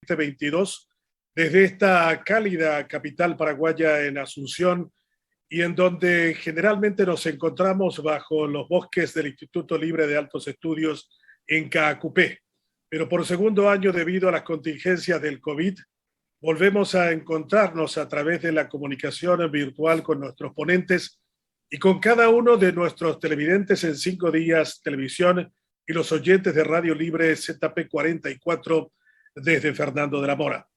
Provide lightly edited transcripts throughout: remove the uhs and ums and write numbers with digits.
2022 desde esta cálida capital paraguaya en Asunción y en donde generalmente nos encontramos bajo los bosques del Instituto Libre de Altos Estudios en Caacupé. Pero por segundo año, debido a las contingencias del COVID, volvemos a encontrarnos a través de la comunicación virtual con nuestros ponentes y con cada uno de nuestros televidentes en 5 días televisión y los oyentes de Radio Libre ZP44 desde Fernando de la Mora.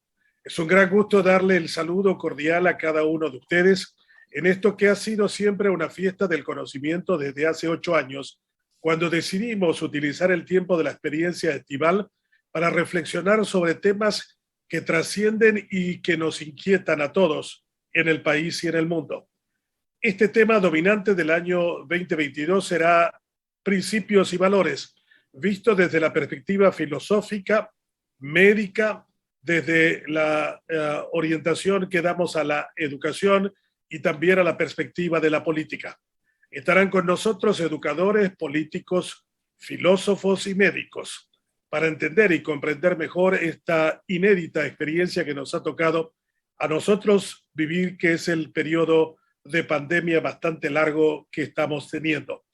Es un gran gusto darle el saludo cordial a cada uno de ustedes en esto que ha sido siempre una fiesta del conocimiento desde hace 8 años, cuando decidimos utilizar el tiempo de la experiencia estival para reflexionar sobre temas que trascienden y que nos inquietan a todos en el país y en el mundo. Este tema dominante del año 2022 será principios y valores, visto desde la perspectiva filosófica, médica, desde la orientación que damos a la educación y también a la perspectiva de la política. Estarán con nosotros educadores, políticos, filósofos y médicos para entender y comprender mejor esta inédita experiencia que nos ha tocado a nosotros vivir, que es el periodo de pandemia bastante largo que estamos teniendo.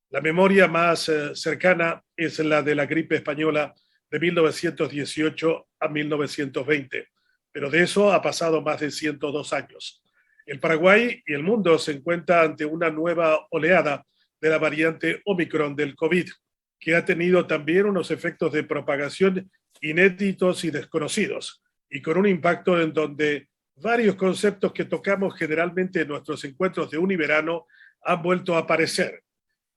La memoria más cercana es la de la gripe española de 1918 a 1920, pero de eso ha pasado más de 102 años. El Paraguay y el mundo se encuentran ante una nueva oleada de la variante Omicron del COVID, que ha tenido también unos efectos de propagación inéditos y desconocidos, y con un impacto en donde varios conceptos que tocamos generalmente en nuestros encuentros de univerano han vuelto a aparecer.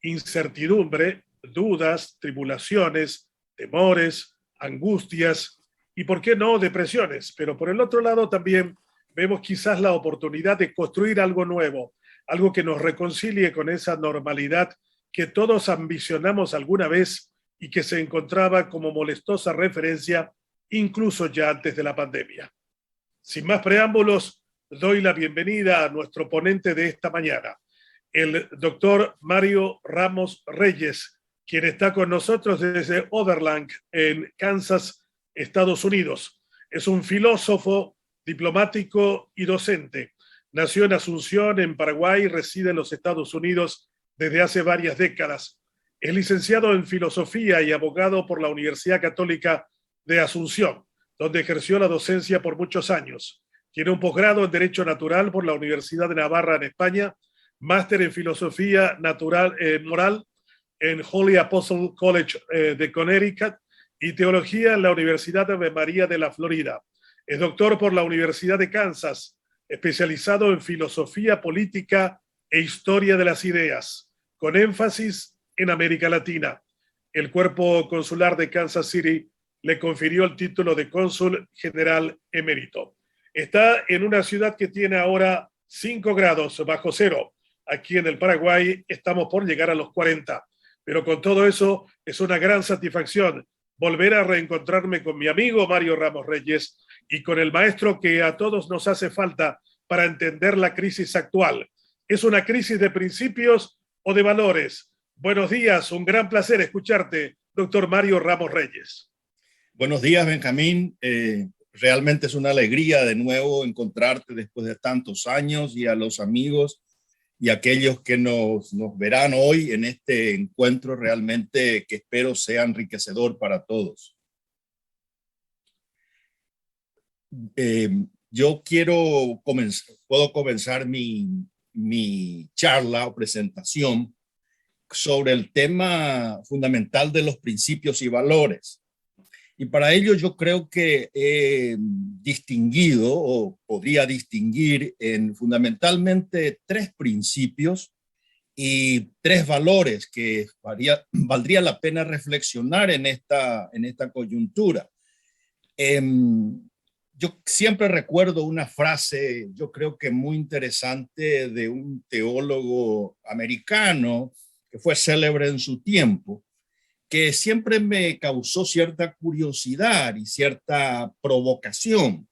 Incertidumbre, dudas, tribulaciones, temores, angustias y, ¿por qué no?, depresiones. Pero por el otro lado también vemos quizás la oportunidad de construir algo nuevo, algo que nos reconcilie con esa normalidad que todos ambicionamos alguna vez y que se encontraba como molestosa referencia incluso ya antes de la pandemia. Sin más preámbulos, doy la bienvenida a nuestro ponente de esta mañana, el doctor Mario Ramos Reyes, quien está con nosotros desde Overland, en Kansas, Estados Unidos. Es un filósofo, diplomático y docente. Nació en Asunción, en Paraguay, y reside en los Estados Unidos desde hace varias décadas. Es licenciado en filosofía y abogado por la Universidad Católica de Asunción, donde ejerció la docencia por muchos años. Tiene un posgrado en Derecho Natural por la Universidad de Navarra en España, máster en Filosofía Natural Moral en Holy Apostle College de Connecticut y Teología en la Universidad de Ave María de la Florida. Es doctor por la Universidad de Kansas, especializado en Filosofía Política e Historia de las Ideas, con énfasis en América Latina. El Cuerpo Consular de Kansas City le confirió el título de cónsul general emérito. Está en una ciudad que tiene ahora 5 grados bajo cero. Aquí en el Paraguay estamos por llegar a los 40. Pero con todo eso es una gran satisfacción volver a reencontrarme con mi amigo Mario Ramos Reyes y con el maestro que a todos nos hace falta para entender la crisis actual. ¿Es una crisis de principios o de valores? Buenos días, un gran placer escucharte, doctor Mario Ramos Reyes. Buenos días, Benjamín. Realmente es una alegría de nuevo encontrarte después de tantos años, y a los amigos y aquellos que nos verán hoy en este encuentro realmente que espero sea enriquecedor para todos. Yo puedo comenzar mi charla o presentación sobre el tema fundamental de los principios y valores. Y para ello yo creo que he distinguido, o podría distinguir, en fundamentalmente 3 principios y 3 valores que valdría la pena reflexionar en esta coyuntura. Yo siempre recuerdo una frase, yo creo que muy interesante, de un teólogo americano que fue célebre en su tiempo, que siempre me causó cierta curiosidad y cierta provocación.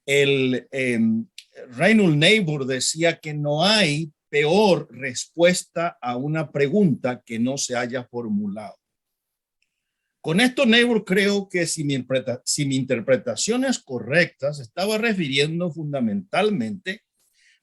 Reinhold Niebuhr decía que no hay peor respuesta a una pregunta que no se haya formulado. Con esto, Neighbor, creo que si mi interpretación es correcta, se estaba refiriendo fundamentalmente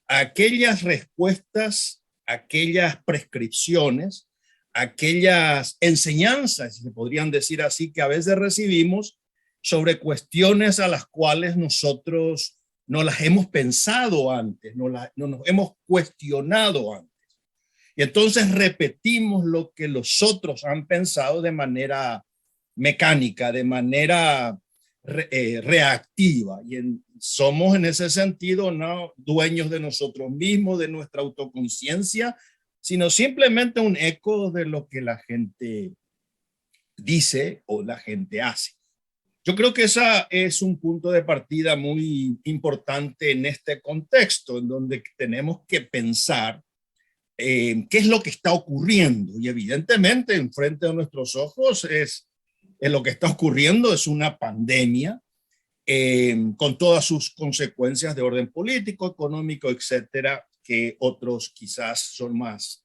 a aquellas respuestas, aquellas prescripciones, aquellas enseñanzas, si se podrían decir así, que a veces recibimos sobre cuestiones a las cuales nosotros no las hemos pensado antes, no nos hemos cuestionado antes. Y entonces repetimos lo que los otros han pensado de manera mecánica, de manera reactiva. Somos en ese sentido no dueños de nosotros mismos, de nuestra autoconciencia, sino simplemente un eco de lo que la gente dice o la gente hace. Yo creo que ese es un punto de partida muy importante en este contexto, en donde tenemos que pensar qué es lo que está ocurriendo. Y evidentemente, enfrente de nuestros ojos lo que está ocurriendo es una pandemia con todas sus consecuencias de orden político, económico, etcétera, que otros quizás son más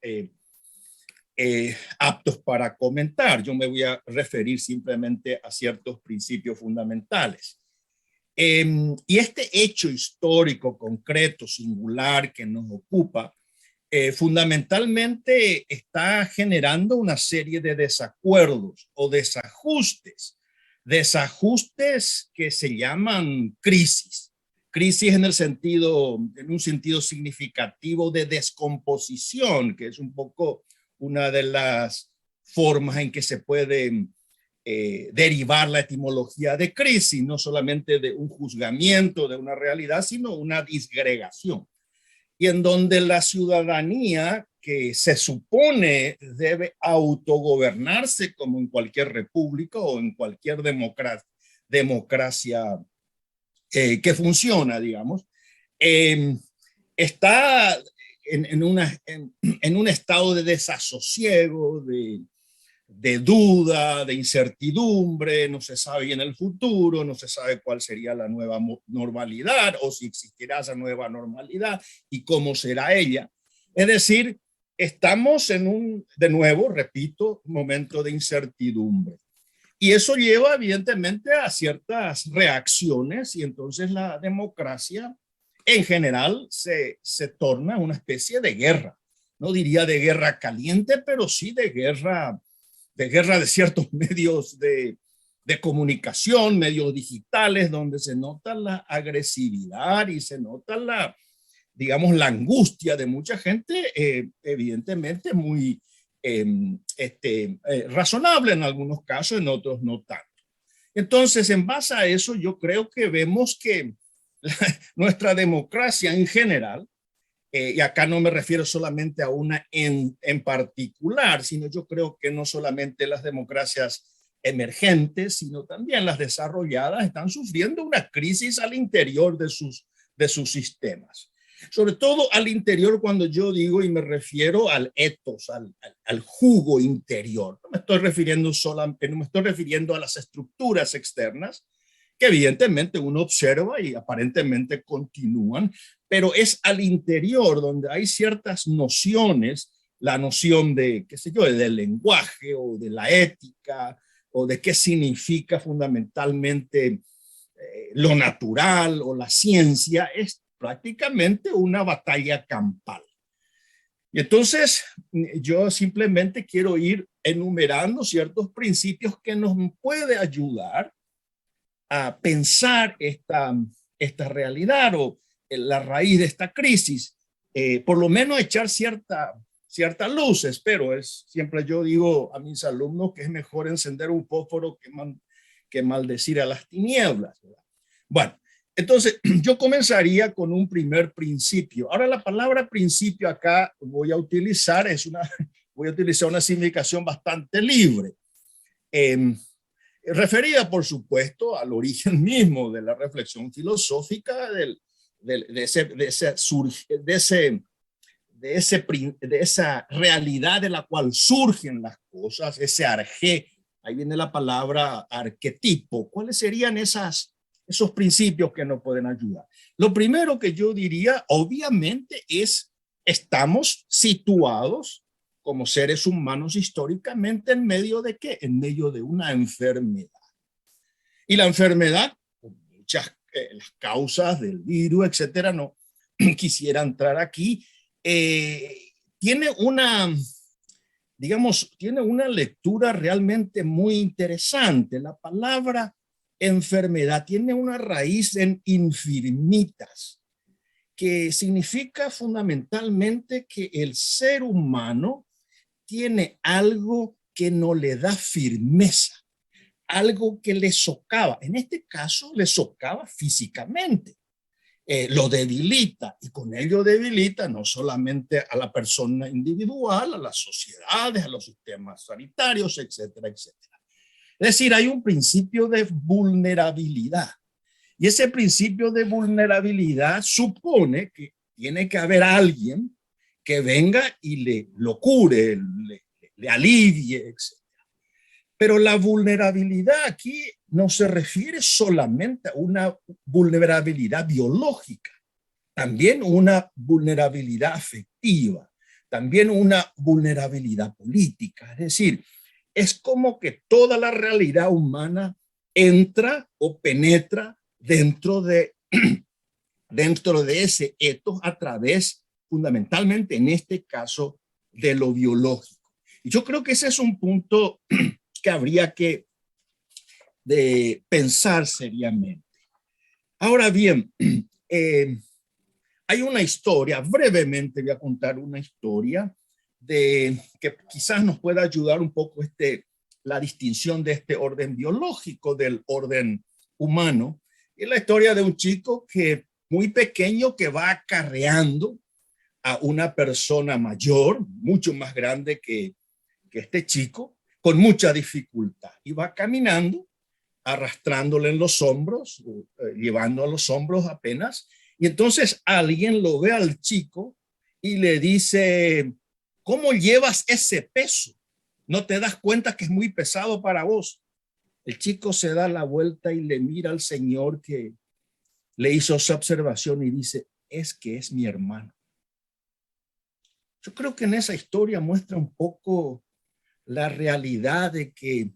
aptos para comentar. Yo me voy a referir simplemente a ciertos principios fundamentales. Y este hecho histórico, concreto, singular que nos ocupa, fundamentalmente está generando una serie de desacuerdos o desajustes que se llaman crisis. Crisis en un sentido significativo de descomposición, que es un poco una de las formas en que se puede derivar la etimología de crisis, no solamente de un juzgamiento de una realidad, sino una disgregación. Y en donde la ciudadanía, que se supone debe autogobernarse como en cualquier república o en cualquier democracia que funciona, digamos, está en un estado de desasosiego, de duda, de incertidumbre, no se sabe bien el futuro, no se sabe cuál sería la nueva normalidad o si existirá esa nueva normalidad y cómo será ella. Es decir, estamos de nuevo, repito, momento de incertidumbre. Y eso lleva evidentemente a ciertas reacciones y entonces la democracia en general se torna una especie de guerra. No diría de guerra caliente, pero sí de guerra de ciertos medios de comunicación, medios digitales, donde se nota la agresividad y se nota digamos, la angustia de mucha gente, evidentemente muy razonable en algunos casos, en otros no tanto. Entonces, en base a eso, yo creo que vemos que nuestra democracia en general, y acá no me refiero solamente a una en particular, sino yo creo que no solamente las democracias emergentes, sino también las desarrolladas están sufriendo una crisis al interior de sus sistemas. Sobre todo al interior, cuando yo digo y me refiero al ethos, al jugo interior. No me estoy refiriendo a las estructuras externas, que evidentemente uno observa y aparentemente continúan, pero es al interior donde hay ciertas nociones, la noción de, qué sé yo, del lenguaje o de la ética o de qué significa fundamentalmente lo natural o la ciencia, es prácticamente una batalla campal. Y entonces yo simplemente quiero ir enumerando ciertos principios que nos puede ayudar a pensar esta realidad o la raíz de esta crisis, por lo menos echar cierta luz, espero. Siempre yo digo a mis alumnos que es mejor encender un fósforo que maldecir a las tinieblas, ¿verdad? Bueno, entonces yo comenzaría con un primer principio. Ahora la palabra principio acá voy a utilizar una significación bastante libre. Referida, por supuesto, al origen mismo de la reflexión filosófica, de esa realidad de la cual surgen las cosas, ese arjé, ahí viene la palabra arquetipo. ¿Cuáles serían esos principios que nos pueden ayudar? Lo primero que yo diría, obviamente, estamos situados como seres humanos históricamente en medio de ¿qué? En medio de una enfermedad. Y la enfermedad, con muchas las causas del virus, etcétera, no quisiera entrar aquí, tiene una, digamos, tiene una lectura realmente muy interesante. La palabra enfermedad tiene una raíz en infirmitas, que significa fundamentalmente que el ser humano tiene algo que no le da firmeza, algo que le socava. En este caso, le socava físicamente. Lo debilita, y con ello debilita no solamente a la persona individual, a las sociedades, a los sistemas sanitarios, etcétera, etcétera. Es decir, hay un principio de vulnerabilidad, y ese principio de vulnerabilidad supone que tiene que haber alguien que venga y lo cure, le alivie, etc. Pero la vulnerabilidad aquí no se refiere solamente a una vulnerabilidad biológica, también una vulnerabilidad afectiva, también una vulnerabilidad política. Es decir, es como que toda la realidad humana entra o penetra dentro de ese etos a través, fundamentalmente en este caso, de lo biológico. Y yo creo que ese es un punto que habría que pensar seriamente. Ahora bien, hay una historia, brevemente voy a contar una historia que quizás nos pueda ayudar un poco la distinción de este orden biológico del orden humano. Es la historia de un chico muy pequeño que va acarreando a una persona mayor, mucho más grande que este chico, con mucha dificultad, y va caminando, arrastrándole en los hombros, llevando a los hombros apenas, y entonces alguien lo ve al chico y le dice: ¿cómo llevas ese peso? ¿No te das cuenta que es muy pesado para vos? El chico se da la vuelta y le mira al señor que le hizo esa observación y dice: es que es mi hermano. Yo creo que en esa historia muestra un poco la realidad de que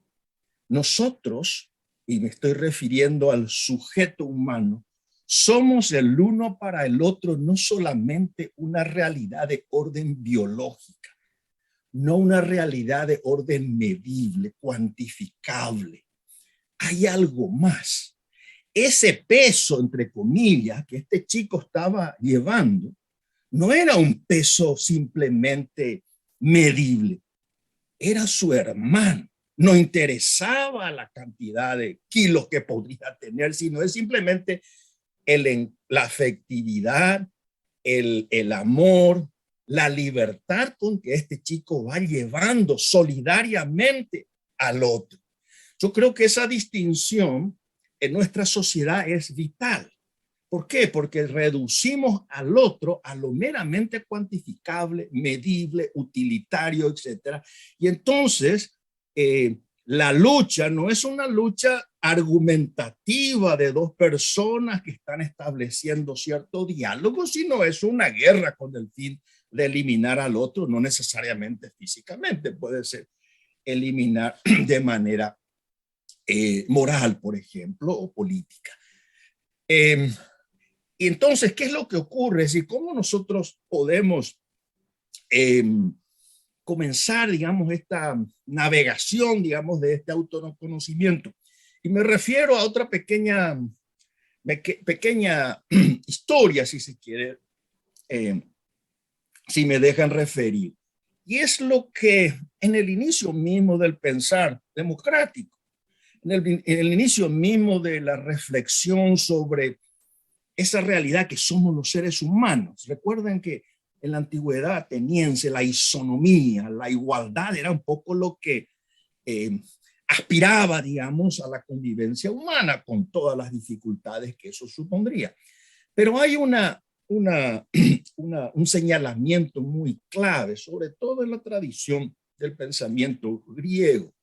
nosotros, y me estoy refiriendo al sujeto humano, somos el uno para el otro no solamente una realidad de orden biológica, no una realidad de orden medible, cuantificable. Hay algo más. Ese peso, entre comillas, que este chico estaba llevando, no era un peso simplemente medible, era su hermano. No interesaba la cantidad de kilos que podría tener, sino es simplemente la afectividad, el amor, la libertad con que este chico va llevando solidariamente al otro. Yo creo que esa distinción en nuestra sociedad es vital. ¿Por qué? Porque reducimos al otro a lo meramente cuantificable, medible, utilitario, etcétera. Y entonces la lucha no es una lucha argumentativa de dos personas que están estableciendo cierto diálogo, sino es una guerra con el fin de eliminar al otro, no necesariamente físicamente, puede ser eliminar de manera moral, por ejemplo, o política. Y entonces, ¿qué es lo que ocurre? Es decir, ¿cómo nosotros podemos comenzar, digamos, esta navegación, digamos, de este autoconocimiento? Y me refiero a otra pequeña historia, si se quiere, si me dejan referir. Y es lo que en el inicio mismo del pensar democrático, en el inicio mismo de la reflexión sobre esa realidad que somos los seres humanos. Recuerden que en la antigüedad ateniense la isonomía, la igualdad era un poco lo que aspiraba, digamos, a la convivencia humana con todas las dificultades que eso supondría. Pero hay un señalamiento muy clave, sobre todo en la tradición del pensamiento griego,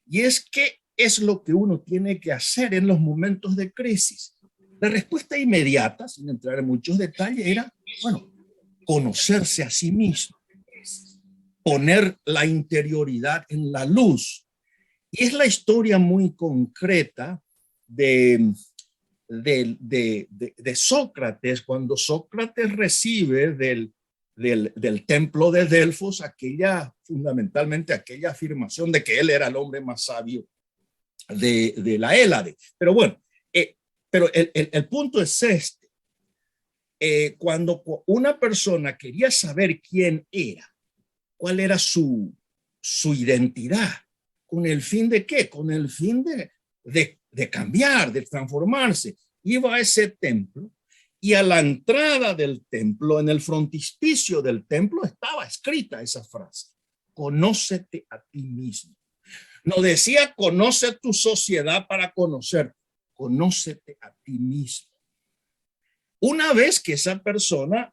y es que es lo que uno tiene que hacer en los momentos de crisis. La respuesta inmediata, sin entrar en muchos detalles, era, bueno, conocerse a sí mismo. poner la interioridad en la luz. Y es la historia muy concreta de Sócrates, cuando Sócrates recibe del templo de Delfos fundamentalmente aquella afirmación de que él era el hombre más sabio de la Hélade. Pero bueno, pero el punto es este. Cuando una persona quería saber quién era, cuál era su identidad, ¿con el fin de qué? Con el fin de cambiar, de transformarse. Iba a ese templo y a la entrada del templo, en el frontispicio del templo, estaba escrita esa frase: conócete a ti mismo. No decía conoce tu sociedad para conocer, conócete a ti mismo. Una vez que esa persona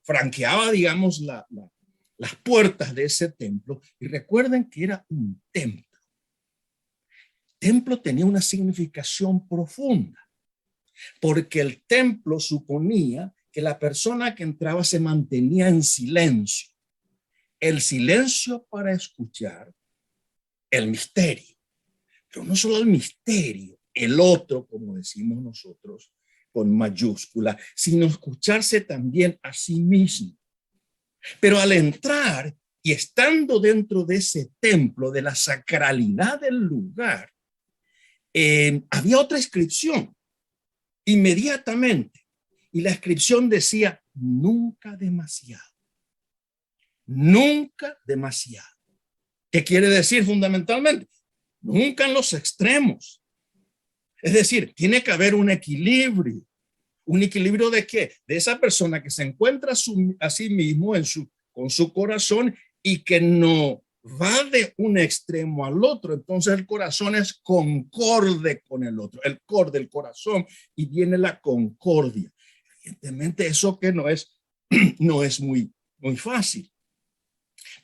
franqueaba, digamos, las puertas de ese templo, y recuerden que era un templo. El templo tenía una significación profunda, porque el templo suponía que la persona que entraba se mantenía en silencio. El silencio para escuchar el misterio, pero no solo el misterio, el otro, como decimos nosotros, con mayúscula, sino escucharse también a sí mismo. Pero al entrar y estando dentro de ese templo, de la sacralidad del lugar, había otra inscripción inmediatamente. Y la inscripción decía: nunca demasiado. Nunca demasiado. ¿Qué quiere decir fundamentalmente? Nunca en los extremos. Es decir, tiene que haber un equilibrio. ¿Un equilibrio de qué? De esa persona que se encuentra a sí mismo con su corazón y que no va de un extremo al otro. Entonces el corazón es concorde con el otro, el cor del corazón, y viene la concordia. Evidentemente eso que no es muy fácil.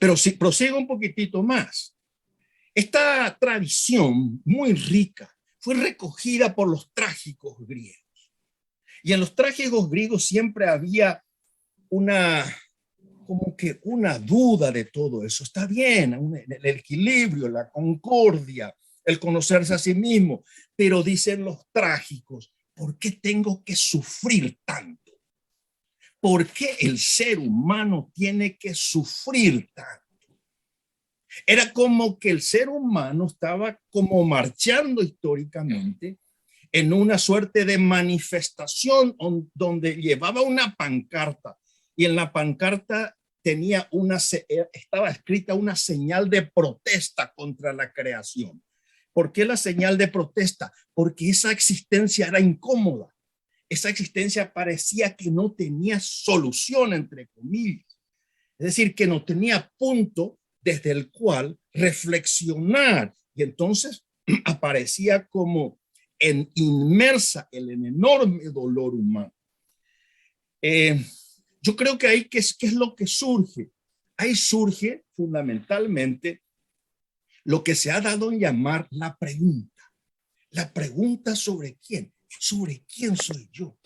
Pero si prosigo un poquitito más, esta tradición muy rica fue recogida por los trágicos griegos. Y en los trágicos griegos siempre había como que una duda de todo eso. Está bien, el equilibrio, la concordia, el conocerse a sí mismo, pero dicen los trágicos: ¿por qué tengo que sufrir tanto? ¿Por qué el ser humano tiene que sufrir tanto? Era como que el ser humano estaba como marchando históricamente en una suerte de manifestación donde llevaba una pancarta, y en la pancarta estaba escrita una señal de protesta contra la creación. ¿Por qué la señal de protesta? Porque esa existencia era incómoda. Esa existencia parecía que no tenía solución, entre comillas. Es decir, que no tenía punto desde el cual reflexionar. Y entonces aparecía como inmersa en el enorme dolor humano. Yo creo que ahí, ¿qué es lo que surge? Ahí surge fundamentalmente lo que se ha dado en llamar la pregunta. La pregunta sobre quién. ¿Sobre quién soy yo?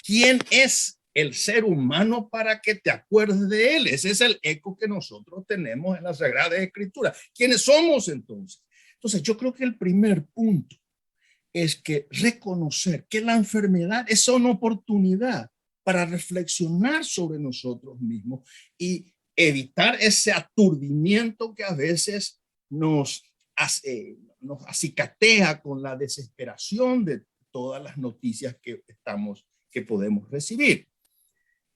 ¿Quién es el ser humano para que te acuerdes de él? Ese es el eco que nosotros tenemos en la Sagrada Escritura. ¿Quiénes somos entonces? Entonces, yo creo que el primer punto es que reconocer que la enfermedad es una oportunidad para reflexionar sobre nosotros mismos y evitar ese aturdimiento que a veces nos acicatea con la desesperación de todas las noticias que podemos recibir.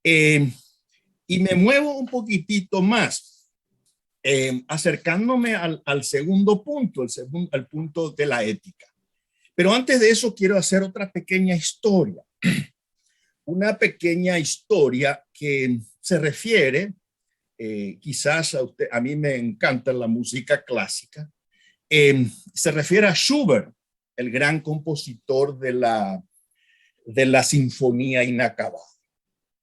Y me muevo un poquitito más, acercándome al segundo punto, al punto de la ética. Pero antes de eso quiero hacer otra pequeña historia. Una pequeña historia que se refiere, quizás a mí me encanta la música clásica, se refiere a Schubert, el gran compositor de la Sinfonía Inacabada.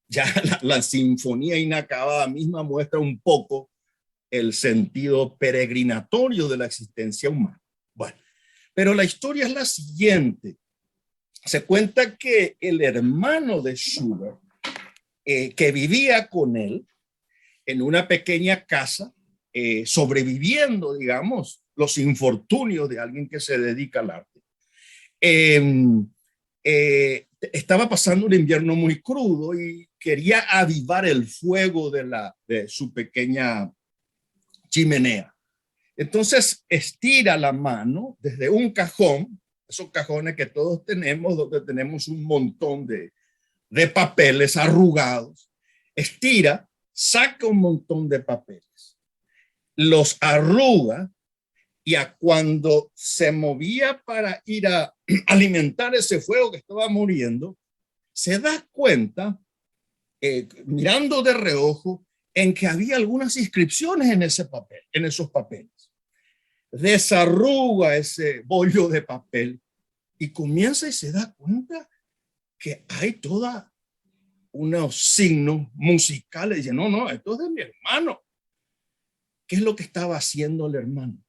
Ya la Sinfonía Inacabada misma muestra un poco el sentido peregrinatorio de la existencia humana. Bueno, pero la historia es la siguiente. Se cuenta que el hermano de Schubert, que vivía con él, en una pequeña casa, sobreviviendo, digamos, los infortunios de alguien que se dedica al arte. Estaba pasando un invierno muy crudo y quería avivar el fuego de su pequeña chimenea. Entonces estira la mano desde un cajón, esos cajones que todos tenemos, donde tenemos un montón de papeles arrugados, estira, saca un montón de papeles, los arruga y cuando se movía para ir a alimentar ese fuego que estaba muriendo, se da cuenta, mirando de reojo, en que había algunas inscripciones en ese papel, en esos papeles. Desarruga ese bollo de papel y comienza y se da cuenta que hay toda unos signos musicales. Dice, no, esto es de mi hermano. ¿Qué es lo que estaba haciendo el hermano?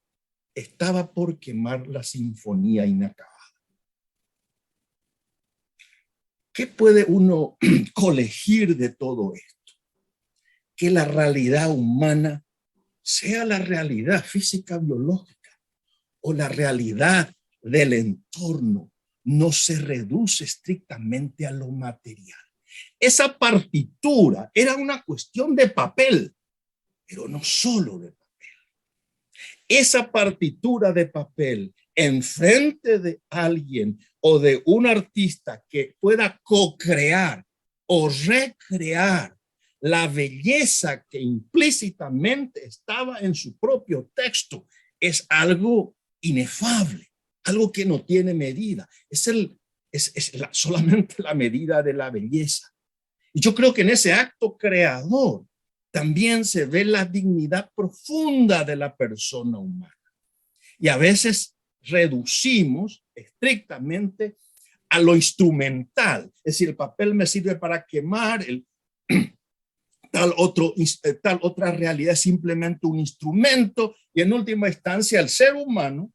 Estaba por quemar la sinfonía inacabada. ¿Qué puede uno colegir de todo esto? Que la realidad humana, sea la realidad física biológica o la realidad del entorno, no se reduce estrictamente a lo material. Esa partitura era una cuestión de papel, pero no solo de papel. Esa partitura de papel enfrente de alguien o de un artista que pueda co-crear o recrear la belleza que implícitamente estaba en su propio texto es algo inefable, algo que no tiene medida. Es solamente la medida de la belleza. Y yo creo que en ese acto creador también se ve la dignidad profunda de la persona humana. Y a veces reducimos estrictamente a lo instrumental. Es decir, el papel me sirve para quemar, tal otra realidad es simplemente un instrumento, y en última instancia el ser humano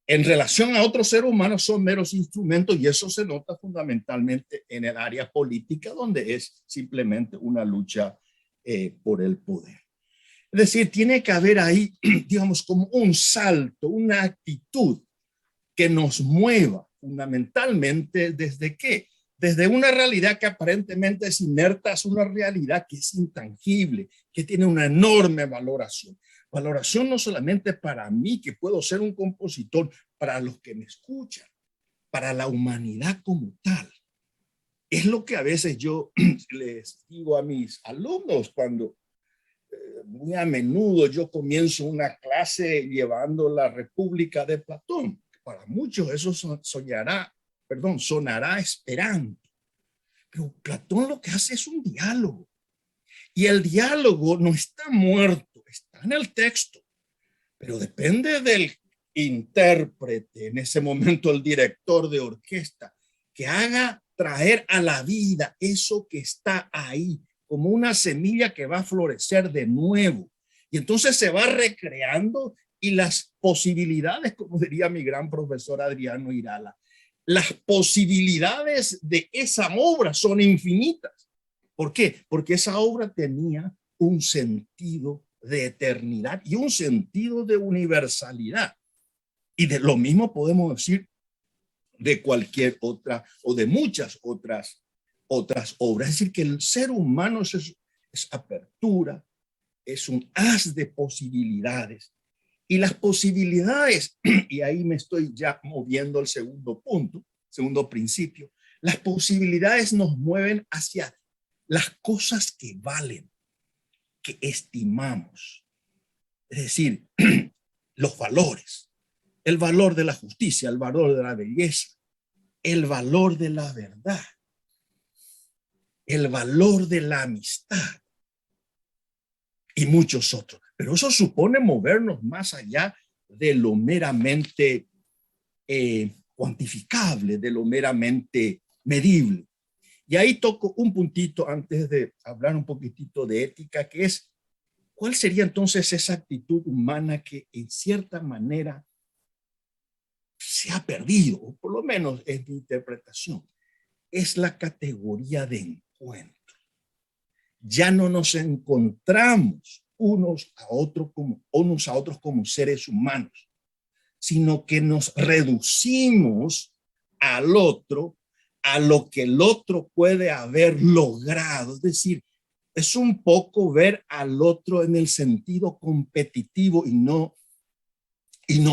en relación a otro ser humano son meros instrumentos, y eso se nota fundamentalmente en el área política, donde es simplemente una lucha por el poder. Es decir, tiene que haber ahí, digamos, como un salto, una actitud que nos mueva fundamentalmente desde qué? Desde una realidad que aparentemente es inerta a una realidad que es intangible, que tiene una enorme valoración. Valoración no solamente para mí, que puedo ser un compositor, para los que me escuchan, para la humanidad como tal. Es lo que a veces yo les digo a mis alumnos cuando muy a menudo yo comienzo una clase llevando la República de Platón. Para muchos eso sonará esperanto. Pero Platón lo que hace es un diálogo. Y el diálogo no está muerto, está en el texto. Pero depende del intérprete, en ese momento el director de orquesta, que haga traer a la vida eso que está ahí, como una semilla que va a florecer de nuevo. Y entonces se va recreando, y las posibilidades, como diría mi gran profesor Adriano Irala, las posibilidades de esa obra son infinitas. ¿Por qué? Porque esa obra tenía un sentido de eternidad y un sentido de universalidad. Y de lo mismo podemos decir de cualquier otra o de muchas otras obras. Es decir, que el ser humano es apertura, es un haz de posibilidades. Y las posibilidades, y ahí me estoy ya moviendo al segundo punto, segundo principio, las posibilidades nos mueven hacia las cosas que valen, que estimamos. Es decir, los valores, el valor de la justicia, el valor de la belleza, el valor de la verdad, el valor de la amistad y muchos otros. Pero eso supone movernos más allá de lo meramente cuantificable, de lo meramente medible. Y ahí toco un puntito antes de hablar un poquitito de ética, que es, ¿cuál sería entonces esa actitud humana que en cierta manera se ha perdido, o por lo menos es mi interpretación? Es la categoría de encuentro. ya no nos encontramos unos a otros como seres humanos, sino que nos reducimos al otro, a lo que el otro puede haber logrado. Es decir, es un poco ver al otro en el sentido competitivo y no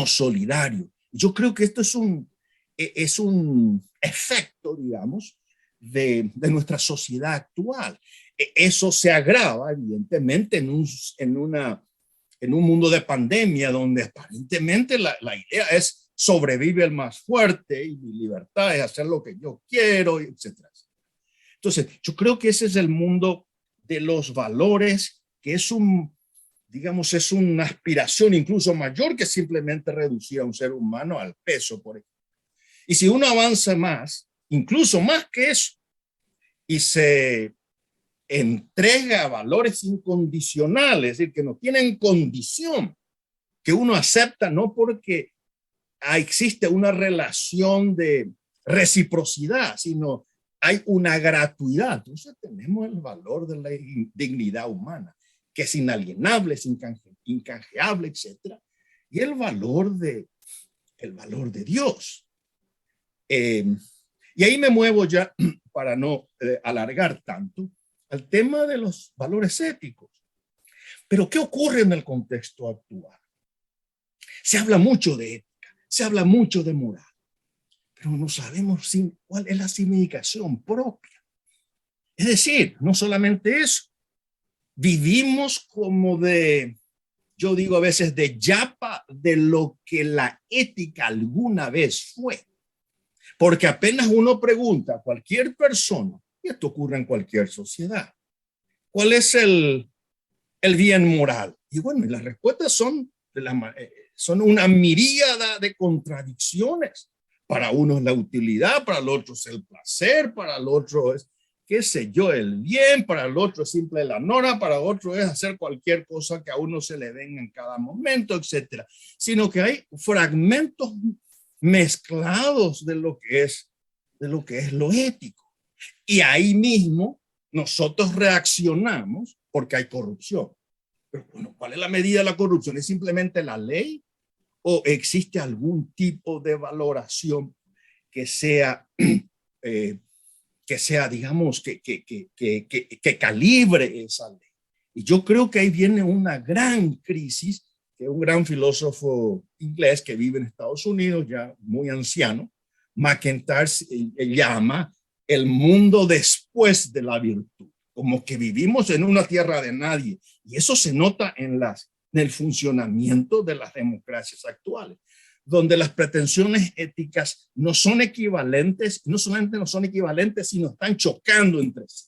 solidario. Yo creo que esto es un efecto, digamos, de nuestra sociedad actual. Eso se agrava, evidentemente, en un mundo de pandemia donde aparentemente la idea es sobrevive el más fuerte y mi libertad es hacer lo que yo quiero, etcétera. Entonces, yo creo que ese es el mundo de los valores, que es digamos, es una aspiración incluso mayor que simplemente reducir a un ser humano al peso, por ejemplo. Y si uno avanza más, incluso más que eso, y se entrega valores incondicionales, es decir, que no tienen condición, que uno acepta no porque existe una relación de reciprocidad, sino hay una gratuidad. Entonces tenemos el valor de la dignidad humana, que es inalienable, es incanjeable, etc. Y el valor de Dios. Y ahí me muevo ya, para no alargar tanto, al tema de los valores éticos. Pero ¿qué ocurre en el contexto actual? Se habla mucho de ética, se habla mucho de moral, pero no sabemos cuál es la significación propia. Es decir, no solamente eso, vivimos como yo digo a veces, de yapa de lo que la ética alguna vez fue. Porque apenas uno pregunta a cualquier persona, y esto ocurre en cualquier sociedad, ¿cuál es el bien moral? Y bueno, las respuestas son una miríada de contradicciones. Para uno es la utilidad, para el otro es el placer, para el otro es, qué sé yo, el bien, para el otro es simple la norma, para el otro es hacer cualquier cosa que a uno se le venga en cada momento, etcétera. Sino que hay fragmentos mezclados de lo que es lo ético. Y ahí mismo nosotros reaccionamos porque hay corrupción. Pero bueno, ¿cuál es la medida de la corrupción? ¿Es simplemente la ley o existe algún tipo de valoración que sea, digamos, que calibre esa ley? Y yo creo que ahí viene una gran crisis que un gran filósofo inglés que vive en Estados Unidos, ya muy anciano, McIntyre, llama el mundo después de la virtud, como que vivimos en una tierra de nadie. Y eso se nota en el funcionamiento de las democracias actuales, donde las pretensiones éticas no son equivalentes, no solamente no son equivalentes, sino están chocando entre sí.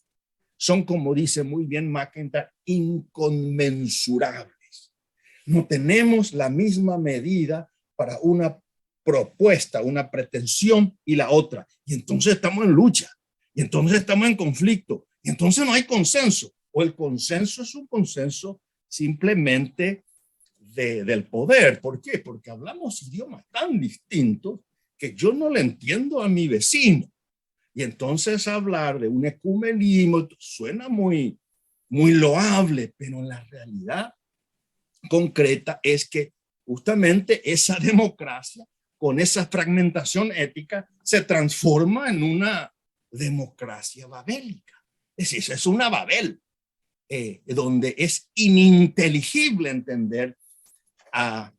Son, como dice muy bien McIntyre, inconmensurables. No tenemos la misma medida para una propuesta, una pretensión y la otra. Y entonces estamos en lucha, y entonces estamos en conflicto, y entonces no hay consenso. O el consenso es un consenso simplemente del poder. ¿Por qué? Porque hablamos idiomas tan distintos que yo no le entiendo a mi vecino. Y entonces hablar de un ecumenismo suena muy, muy loable, pero en la realidad concreta es que justamente esa democracia con esa fragmentación ética se transforma en una democracia babélica. Es decir, es una Babel, donde es ininteligible entender a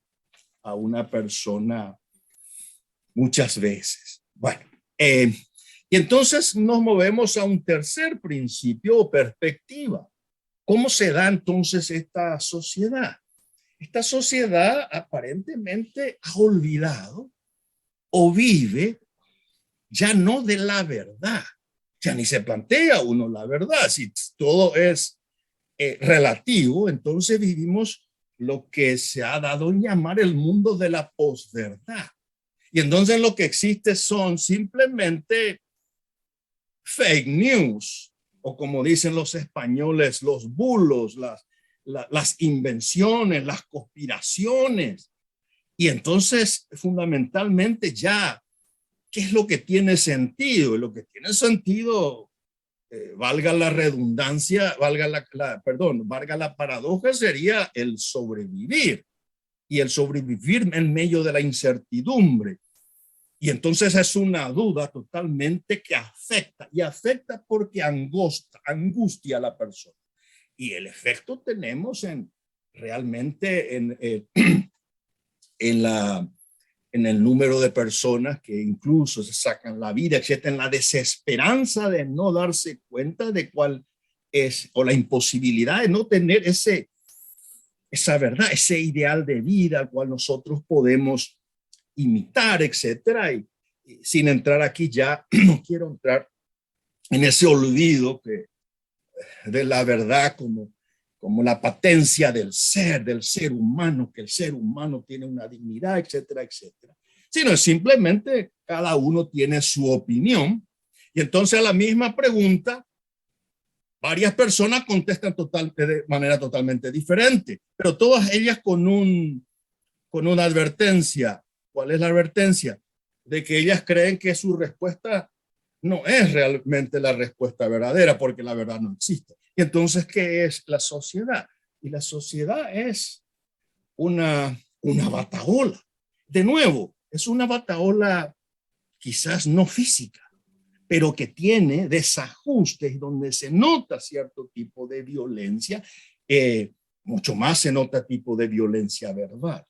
una persona muchas veces. Bueno, y entonces nos movemos a un tercer principio o perspectiva. ¿Cómo se da entonces esta sociedad? Esta sociedad aparentemente ha olvidado o vive ya no de la verdad, ya ni se plantea uno la verdad. Si todo es relativo, entonces vivimos lo que se ha dado en llamar el mundo de la posverdad. Y entonces lo que existe son simplemente fake news, o como dicen los españoles, los bulos, las invenciones, las conspiraciones. Y entonces, fundamentalmente ya, ¿qué es lo que tiene sentido? Lo que tiene sentido valga la redundancia, valga la paradoja, sería el sobrevivir. Y el sobrevivir en medio de la incertidumbre. Y entonces es una duda totalmente que afecta, y afecta porque angustia a la persona. Y el efecto tenemos realmente en el número de personas que incluso se sacan la vida, etcétera, en la desesperanza de no darse cuenta de cuál es, o la imposibilidad de no tener esa verdad, ese ideal de vida al cual nosotros podemos imitar, etcétera. Y sin entrar aquí ya, no quiero entrar en ese olvido de la verdad como la patencia del ser humano, que el ser humano tiene una dignidad, etcétera, etcétera. Sino es simplemente cada uno tiene su opinión. Y entonces a la misma pregunta, varias personas contestan de manera totalmente diferente, pero todas ellas con una advertencia. ¿Cuál es la advertencia? De que ellas creen que su respuesta no es realmente la respuesta verdadera, porque la verdad no existe. Y entonces, ¿qué es la sociedad? Y la sociedad es una batahola. De nuevo, es una batahola quizás no física, pero que tiene desajustes donde se nota cierto tipo de violencia, mucho más se nota tipo de violencia verbal.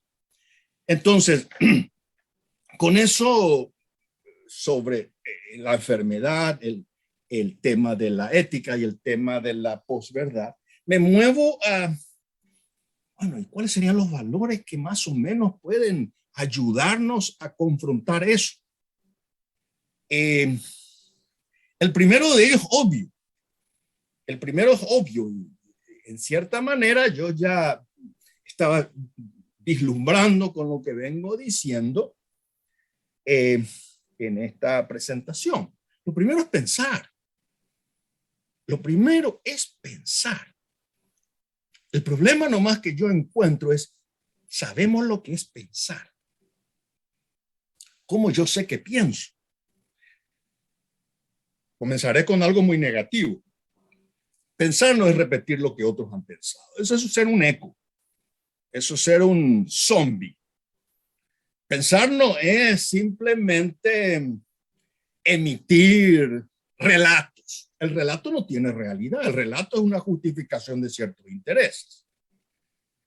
Entonces, con eso sobre la enfermedad, el tema de la ética y el tema de la posverdad, me muevo a, bueno, ¿y cuáles serían los valores que más o menos pueden ayudarnos a confrontar eso? El primero de ellos es obvio. El primero es obvio. En cierta manera, yo ya estaba vislumbrando con lo que vengo diciendo en esta presentación. Lo primero es pensar. Lo primero es pensar. El problema nomás que yo encuentro es, sabemos lo que es pensar. ¿Cómo yo sé que pienso? Comenzaré con algo muy negativo. Pensar no es repetir lo que otros han pensado. Eso es ser un eco. Eso es ser un zombie. Pensar no es simplemente emitir relatos. El relato no tiene realidad. El relato es una justificación de ciertos intereses.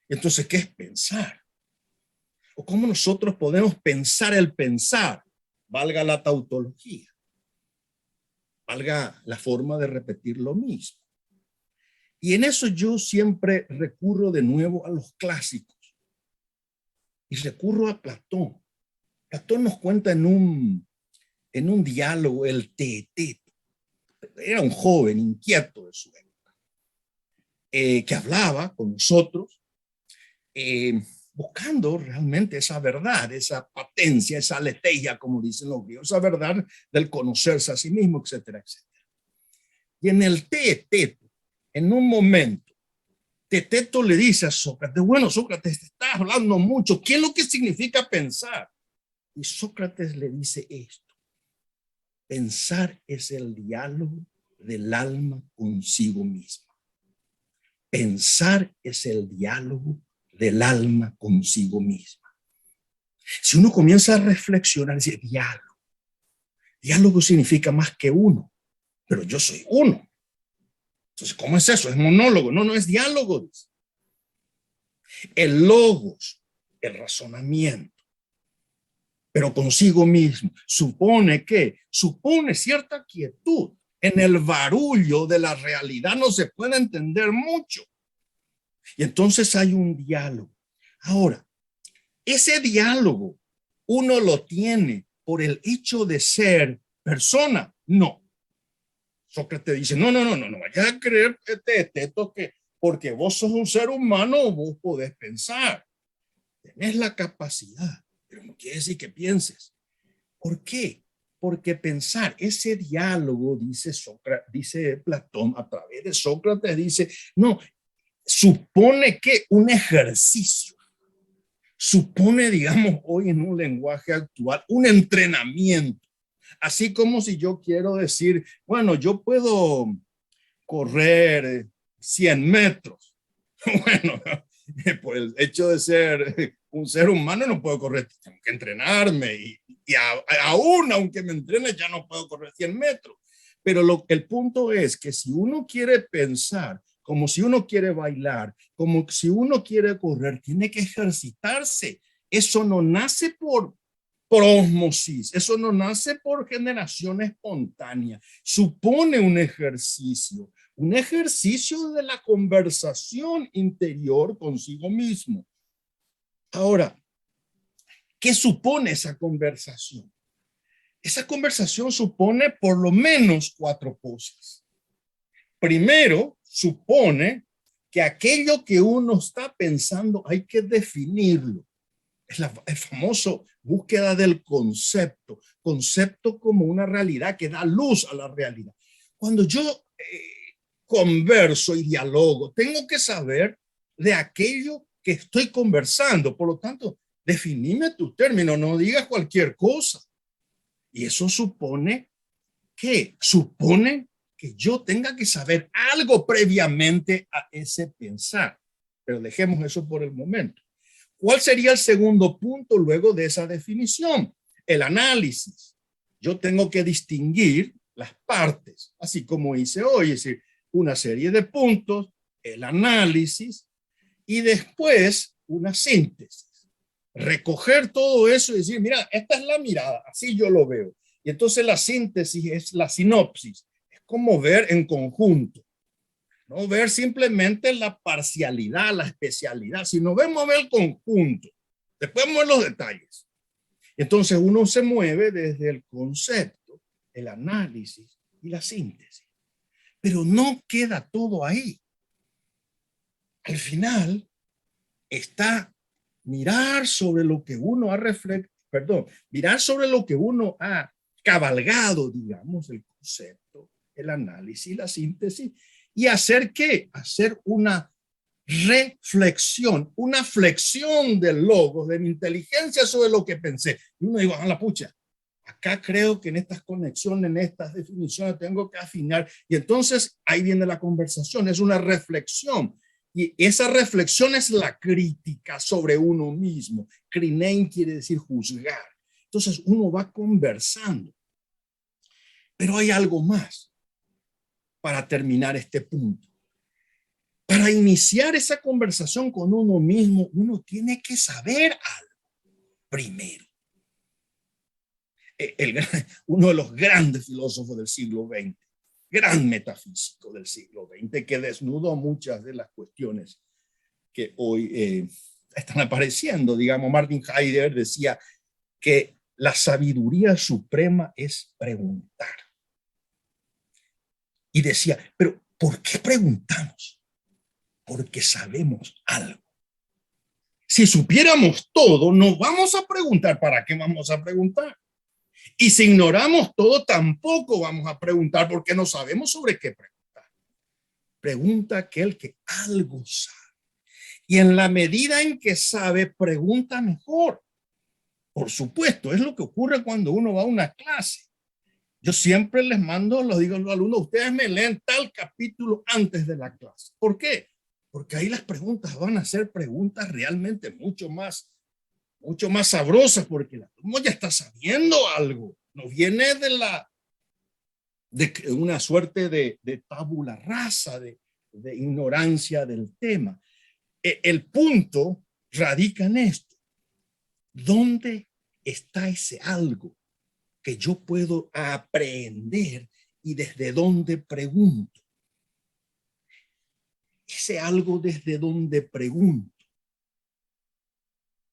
Entonces, ¿qué es pensar? ¿O cómo nosotros podemos pensar el pensar? Valga la tautología. Valga la forma de repetir lo mismo. Y en eso yo siempre recurro de nuevo a los clásicos. Y recurro a Platón. Platón nos cuenta en un diálogo el Teeteto. Era un joven inquieto de su época, que hablaba con nosotros, buscando realmente esa verdad, esa patencia, esa aletheia, como dicen los griegos, esa verdad del conocerse a sí mismo, etcétera, etcétera. Y en el Teeteto, en un momento, Teeteto le dice a Sócrates, bueno, Sócrates, te estás hablando mucho, ¿qué es lo que significa pensar? Y Sócrates le dice esto: pensar es el diálogo del alma consigo misma. Pensar es el diálogo del alma consigo misma. Si uno comienza a reflexionar, dice diálogo. Diálogo significa más que uno, pero yo soy uno. Entonces, ¿cómo es eso? Es monólogo. No, no es diálogo. El logos, el razonamiento, pero consigo mismo, supone cierta quietud. En el barullo de la realidad no se puede entender mucho. Y entonces hay un diálogo. Ahora, ese diálogo uno lo tiene por el hecho de ser persona. No. Sócrates dice, no vayas a creer Teeteto que porque vos sos un ser humano vos podés pensar. Tenés la capacidad, pero no quiere decir que pienses. ¿Por qué? Porque pensar, ese diálogo, dice Platón a través de Sócrates, dice, no, supone que un ejercicio, supone, digamos, hoy en un lenguaje actual, un entrenamiento. Así como si yo quiero decir, bueno, yo puedo correr 100 metros. Bueno, por el hecho de ser un ser humano no puedo correr, tengo que entrenarme y aún aunque me entrene ya no puedo correr 100 metros. Pero el punto es que si uno quiere pensar, como si uno quiere bailar, como si uno quiere correr, tiene que ejercitarse. Eso no nace por ósmosis, eso no nace por generación espontánea, supone un ejercicio de la conversación interior consigo mismo. Ahora, ¿qué supone esa conversación? Esa conversación supone por lo menos 4 cosas. Primero, supone que aquello que uno está pensando hay que definirlo. Es el famoso búsqueda del concepto como una realidad que da luz a la realidad. Cuando yo converso y dialogo, tengo que saber de aquello que estoy conversando. Por lo tanto, definime tu término, no digas cualquier cosa. Y eso supone que yo tenga que saber algo previamente a ese pensar. Pero dejemos eso por el momento. ¿Cuál sería el segundo punto luego de esa definición? El análisis. Yo tengo que distinguir las partes, así como hice hoy, es decir, una serie de puntos, el análisis y después una síntesis. Recoger todo eso y decir, mira, esta es la mirada, así yo lo veo. Y entonces la síntesis es la sinopsis, es como ver en conjunto. No ver simplemente la parcialidad, la especialidad, sino vemos el conjunto. Después vemos los detalles. Entonces uno se mueve desde el concepto, el análisis y la síntesis. Pero no queda todo ahí. Al final está mirar sobre lo que uno ha mirar sobre lo que uno ha cabalgado, digamos, el concepto, el análisis, la síntesis, y hacer ¿qué? Hacer una reflexión, una flexión del logos, de mi inteligencia sobre lo que pensé. Y uno dice, la pucha, acá creo que en estas conexiones, en estas definiciones tengo que afinar. Y entonces ahí viene la conversación, es una reflexión. Y esa reflexión es la crítica sobre uno mismo. Krinein quiere decir juzgar. Entonces uno va conversando. Pero hay algo más para terminar este punto. Para iniciar esa conversación con uno mismo, uno tiene que saber algo primero. Uno de los grandes filósofos del siglo XX, gran metafísico del siglo XX, que desnudó muchas de las cuestiones que hoy están apareciendo. Digamos, Martin Heidegger decía que la sabiduría suprema es preguntar. Y decía, pero ¿por qué preguntamos? Porque sabemos algo. Si supiéramos todo, no vamos a preguntar. ¿Para qué vamos a preguntar? Y si ignoramos todo, tampoco vamos a preguntar porque no sabemos sobre qué preguntar. Pregunta aquel que algo sabe. Y en la medida en que sabe, pregunta mejor. Por supuesto, es lo que ocurre cuando uno va a una clase. Yo siempre les mando, los digo a los alumnos, ustedes me leen tal capítulo antes de la clase. ¿Por qué? Porque ahí las preguntas van a ser preguntas realmente mucho más sabrosas, porque el alumno ya está sabiendo algo. No viene de una suerte de tabula rasa, de ignorancia del tema. El punto radica en esto. ¿Dónde está ese algo que yo puedo aprender y desde dónde pregunto? Ese algo desde donde pregunto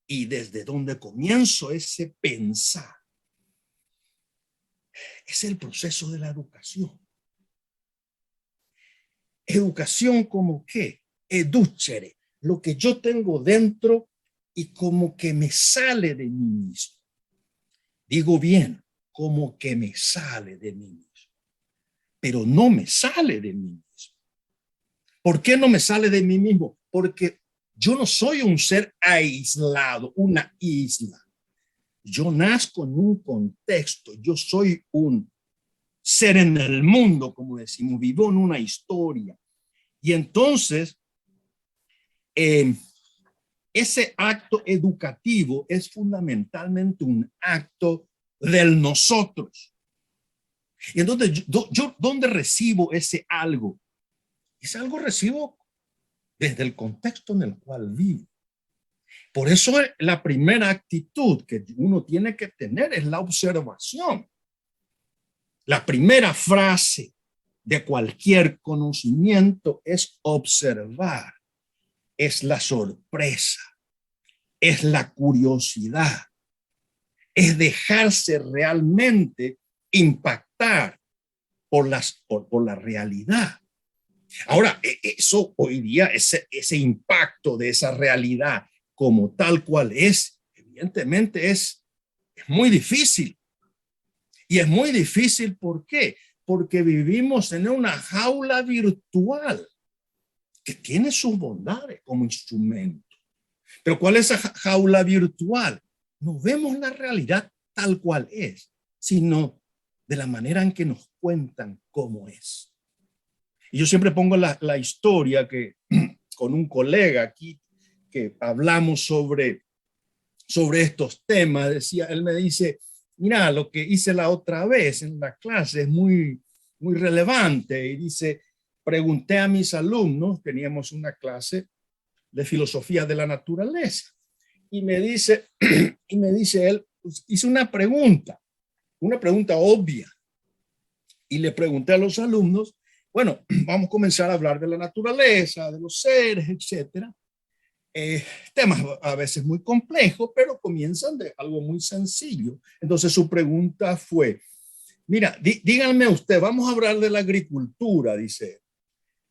y desde donde comienzo ese pensar es el proceso de la educación. Educación como qué? Educere, lo que yo tengo dentro y como que me sale de mí mismo. Digo bien, como que me sale de mí mismo, pero no me sale de mí mismo. ¿Por qué no me sale de mí mismo? Porque yo no soy un ser aislado, una isla. Yo nazco en un contexto, yo soy un ser en el mundo, como decimos, vivo en una historia. Y entonces, ese acto educativo es fundamentalmente un acto del nosotros. Y entonces, yo ¿dónde recibo ese algo? Ese algo recibo desde el contexto en el cual vivo. Por eso la primera actitud que uno tiene que tener es la observación. La primera frase de cualquier conocimiento es observar, es la sorpresa, es la curiosidad, es dejarse realmente impactar por la realidad. Ahora, eso hoy día, ese impacto de esa realidad como tal cual es, evidentemente es muy difícil. Y es muy difícil, ¿por qué? Porque vivimos en una jaula virtual que tiene sus bondades como instrumento. Pero ¿cuál es esa jaula virtual? No vemos la realidad tal cual es, sino de la manera en que nos cuentan cómo es. Y yo siempre pongo la historia que con un colega aquí que hablamos sobre estos temas, decía, él me dice, mira, lo que hice la otra vez en la clase es muy relevante. Y dice, pregunté a mis alumnos, teníamos una clase de filosofía de la naturaleza, y me dice él, pues, hice una pregunta obvia, y le pregunté a los alumnos, bueno, vamos a comenzar a hablar de la naturaleza, de los seres, etcétera. Temas a veces muy complejos, pero comienzan de algo muy sencillo. Entonces su pregunta fue, mira, díganme usted, vamos a hablar de la agricultura, dice.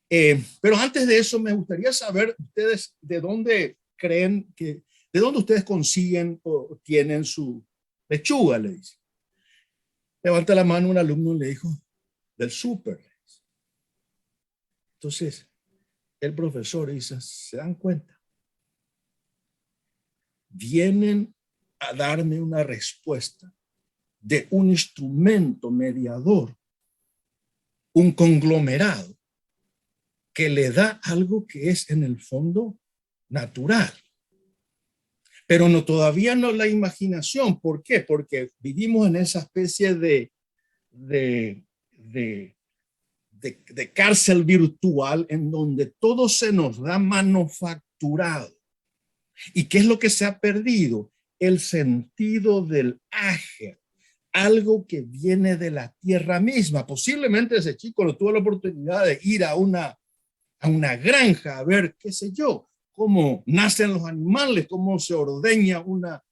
Pero antes de eso me gustaría saber ustedes de dónde de dónde ustedes consiguen o tienen su lechuga, le dice. Levanta la mano un alumno y le dijo, del súper. Entonces, el profesor dice, ¿se dan cuenta? Vienen a darme una respuesta de un instrumento mediador, un conglomerado que le da algo que es en el fondo natural. Pero no, todavía no la imaginación. ¿Por qué? Porque vivimos en esa especie de cárcel virtual en donde todo se nos da manufacturado. ¿Y qué es lo que se ha perdido? El sentido del áger, algo que viene de la tierra misma. Posiblemente ese chico no tuvo la oportunidad de ir a una granja a ver, qué sé yo, cómo nacen los animales, cómo se ordeña una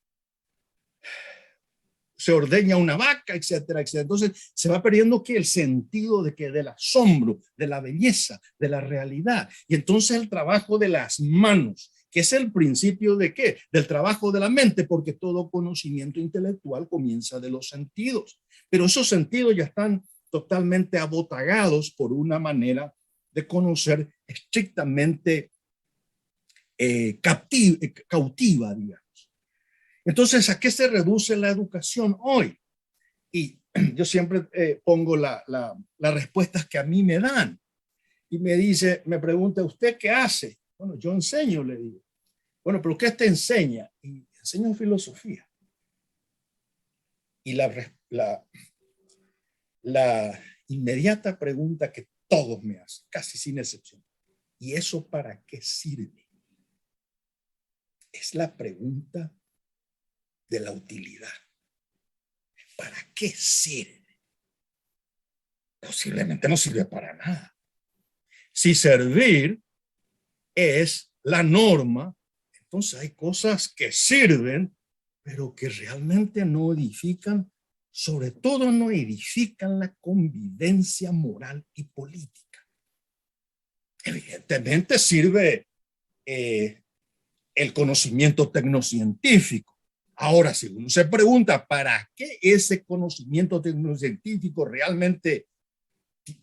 vaca, etcétera, etcétera. Entonces se va perdiendo que el sentido del asombro, de la belleza, de la realidad. Y entonces el trabajo de las manos, que es el principio de ¿qué? Del trabajo de la mente, porque todo conocimiento intelectual comienza de los sentidos. Pero esos sentidos ya están totalmente abotagados por una manera de conocer estrictamente cautiva, digamos. Entonces, ¿a qué se reduce la educación hoy? Y yo siempre pongo las respuestas que a mí me dan. Y me pregunta, ¿usted qué hace? Bueno, yo enseño, le digo. Bueno, ¿pero qué te enseña? Y enseño filosofía. Y la inmediata pregunta que todos me hacen, casi sin excepción, ¿y eso para qué sirve? Es la pregunta de la utilidad. ¿Para qué sirve? Posiblemente no sirve para nada. Si servir es la norma, entonces hay cosas que sirven, pero que realmente no edifican, sobre todo no edifican la convivencia moral y política. Evidentemente sirve el conocimiento tecnocientífico. Ahora, si uno se pregunta para qué ese conocimiento tecnocientífico realmente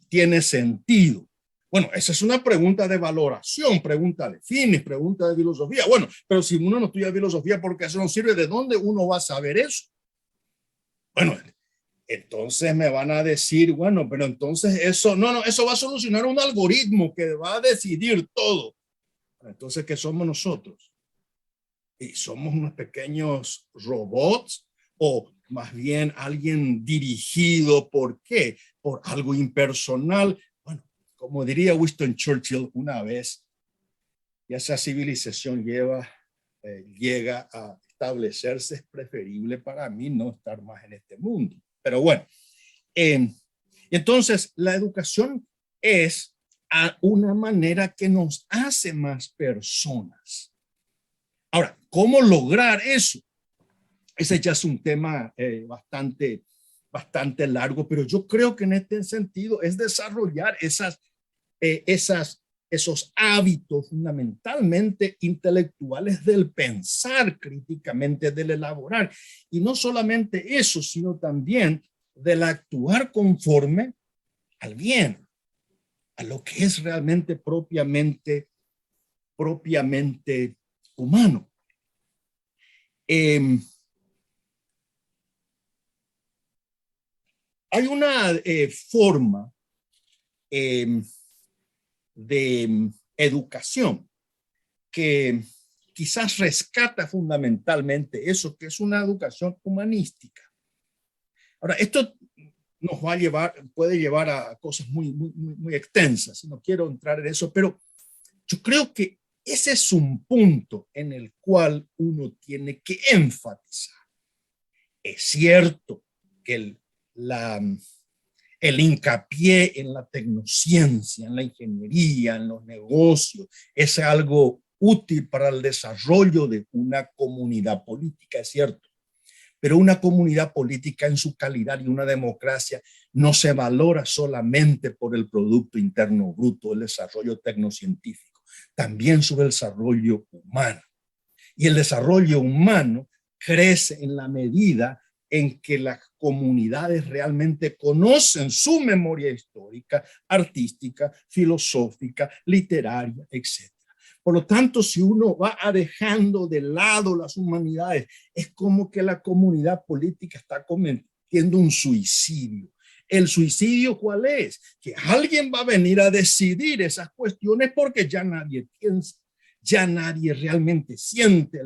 tiene sentido, Bueno, esa es una pregunta de valoración, pregunta de fines, pregunta de filosofía. Bueno, pero si uno no estudia filosofía, porque eso no sirve, ¿de dónde uno va a saber eso? Bueno, entonces me van a decir, bueno, pero entonces eso, no, eso va a solucionar un algoritmo que va a decidir todo. Entonces, ¿qué somos nosotros? ¿Y somos unos pequeños robots o más bien alguien dirigido por qué? Por algo impersonal. Bueno, como diría Winston Churchill una vez, y esa civilización llega a establecerse, es preferible para mí no estar más en este mundo. Pero bueno, entonces la educación es una manera que nos hace más personas. Ahora, ¿cómo lograr eso? Ese ya es un tema bastante largo, pero yo creo que en este sentido es desarrollar esos hábitos fundamentalmente intelectuales del pensar críticamente, del elaborar. Y no solamente eso, sino también del actuar conforme al bien, a lo que es realmente propiamente humano. Hay una forma de educación que quizás rescata fundamentalmente eso, que es una educación humanística. Ahora, esto nos va a puede llevar a cosas muy extensas, no quiero entrar en eso, pero yo creo que ese es un punto en el cual uno tiene que enfatizar. Es cierto que el hincapié en la tecnociencia, en la ingeniería, en los negocios, es algo útil para el desarrollo de una comunidad política, es cierto. Pero una comunidad política en su calidad y una democracia no se valora solamente por el Producto Interno Bruto, el desarrollo tecnocientífico, también sobre el desarrollo humano. Y el desarrollo humano crece en la medida en que las comunidades realmente conocen su memoria histórica, artística, filosófica, literaria, etc. Por lo tanto, si uno va dejando de lado las humanidades, es como que la comunidad política está cometiendo un suicidio. ¿El suicidio cuál es? Que alguien va a venir a decidir esas cuestiones porque ya nadie piensa, ya nadie realmente siente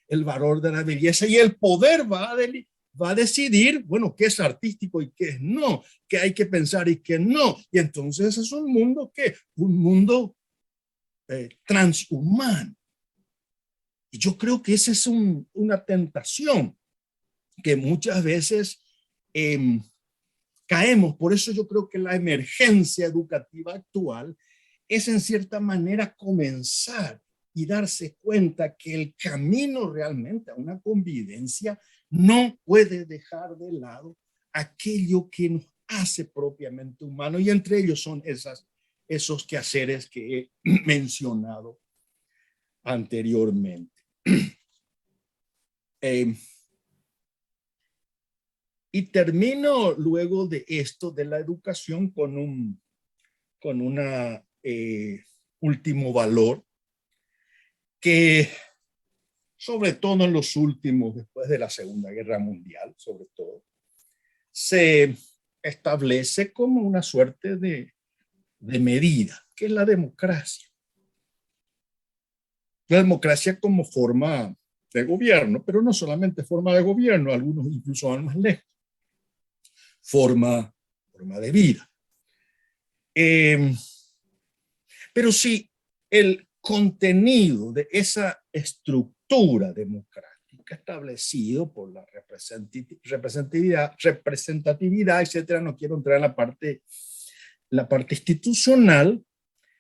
el valor de la belleza y el poder va a decidir, bueno, qué es artístico y qué es no, qué hay que pensar y qué no. Y entonces es un mundo transhumano. Y yo creo que esa es una tentación que muchas veces caemos. Por eso yo creo que la emergencia educativa actual es en cierta manera comenzar y darse cuenta que el camino realmente a una convivencia no puede dejar de lado aquello que nos hace propiamente humanos, y entre ellos son esos quehaceres que he mencionado anteriormente. Y termino luego de esto, de la educación, con un último valor que, sobre todo en los últimos, después de la Segunda Guerra Mundial, sobre todo, se establece como una suerte de medida, que es la democracia. La democracia como forma de gobierno, pero no solamente forma de gobierno, algunos incluso van más lejos, forma de vida. Pero si el contenido de esa estructura democrática establecido por la representatividad, etcétera, no quiero entrar en la parte institucional,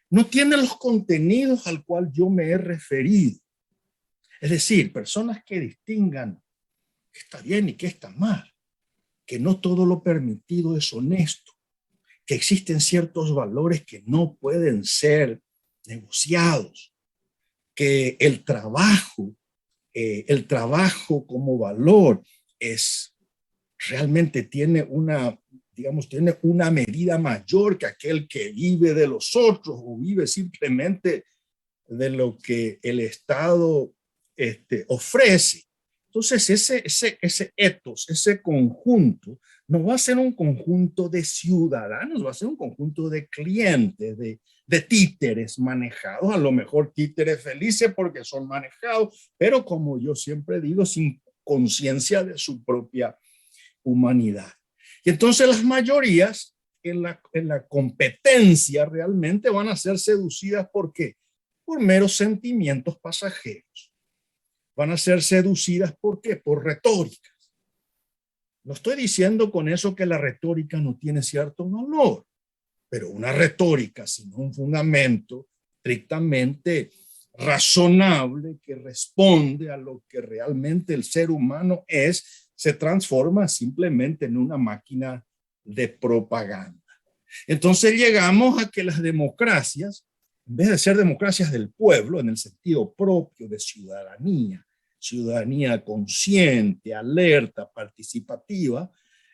no tiene los contenidos al cual yo me he referido. Es decir, personas que distingan qué está bien y qué está mal, que no todo lo permitido es honesto, que existen ciertos valores que no pueden ser negociados, que el trabajo como valor realmente tiene una digamos, tiene una medida mayor que aquel que vive de los otros o vive simplemente de lo que el Estado ofrece. Entonces, ese ethos, ese conjunto, no va a ser un conjunto de ciudadanos, va a ser un conjunto de clientes, de títeres manejados, a lo mejor títeres felices porque son manejados, pero como yo siempre digo, sin conciencia de su propia humanidad. Y entonces las mayorías en la competencia realmente van a ser seducidas ¿por qué? Por meros sentimientos pasajeros. Van a ser seducidas ¿por qué? Por retóricas. No estoy diciendo con eso que la retórica no tiene cierto valor, pero una retórica sin un fundamento estrictamente razonable que responde a lo que realmente el ser humano es, se transforma simplemente en una máquina de propaganda. Entonces llegamos a que las democracias, en vez de ser democracias del pueblo, en el sentido propio de ciudadanía, ciudadanía consciente, alerta, participativa,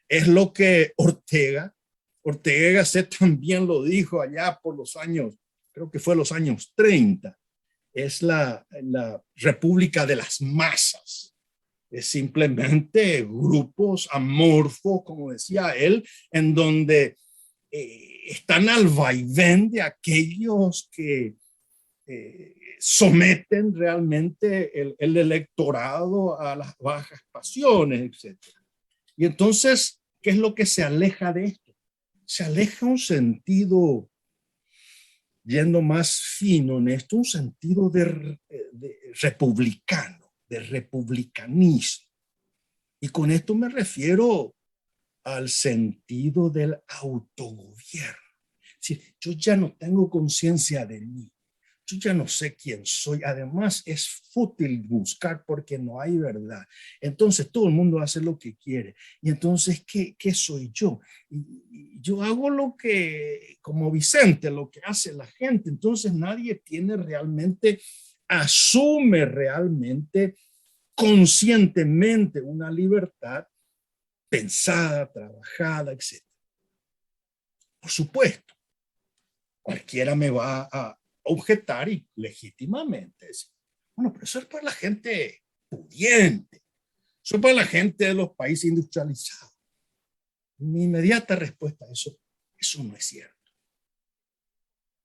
es lo que Ortega y Gasset también lo dijo allá por los años, creo que fue los años 30, es la república de las masas. Es simplemente grupos amorfos, como decía él, en donde están al vaivén de aquellos que someten realmente el electorado a las bajas pasiones, etc. Y entonces, ¿qué es lo que se aleja de esto? Se aleja un sentido, yendo más fino en esto, un sentido de republicano, de republicanismo. Y con esto me refiero al sentido del autogobierno. Es decir, yo ya no tengo conciencia de mí. Yo ya no sé quién soy. Además, es fútil buscar porque no hay verdad. Entonces, todo el mundo hace lo que quiere. Y entonces, ¿qué soy yo? Y yo hago lo que, como Vicente, lo que hace la gente. Entonces, nadie tiene realmente, asume realmente, conscientemente una libertad pensada, trabajada, etc. Por supuesto, cualquiera me va a objetar y legítimamente decir, bueno, pero eso es para la gente pudiente, eso es para la gente de los países industrializados. Mi inmediata respuesta a eso no es cierto.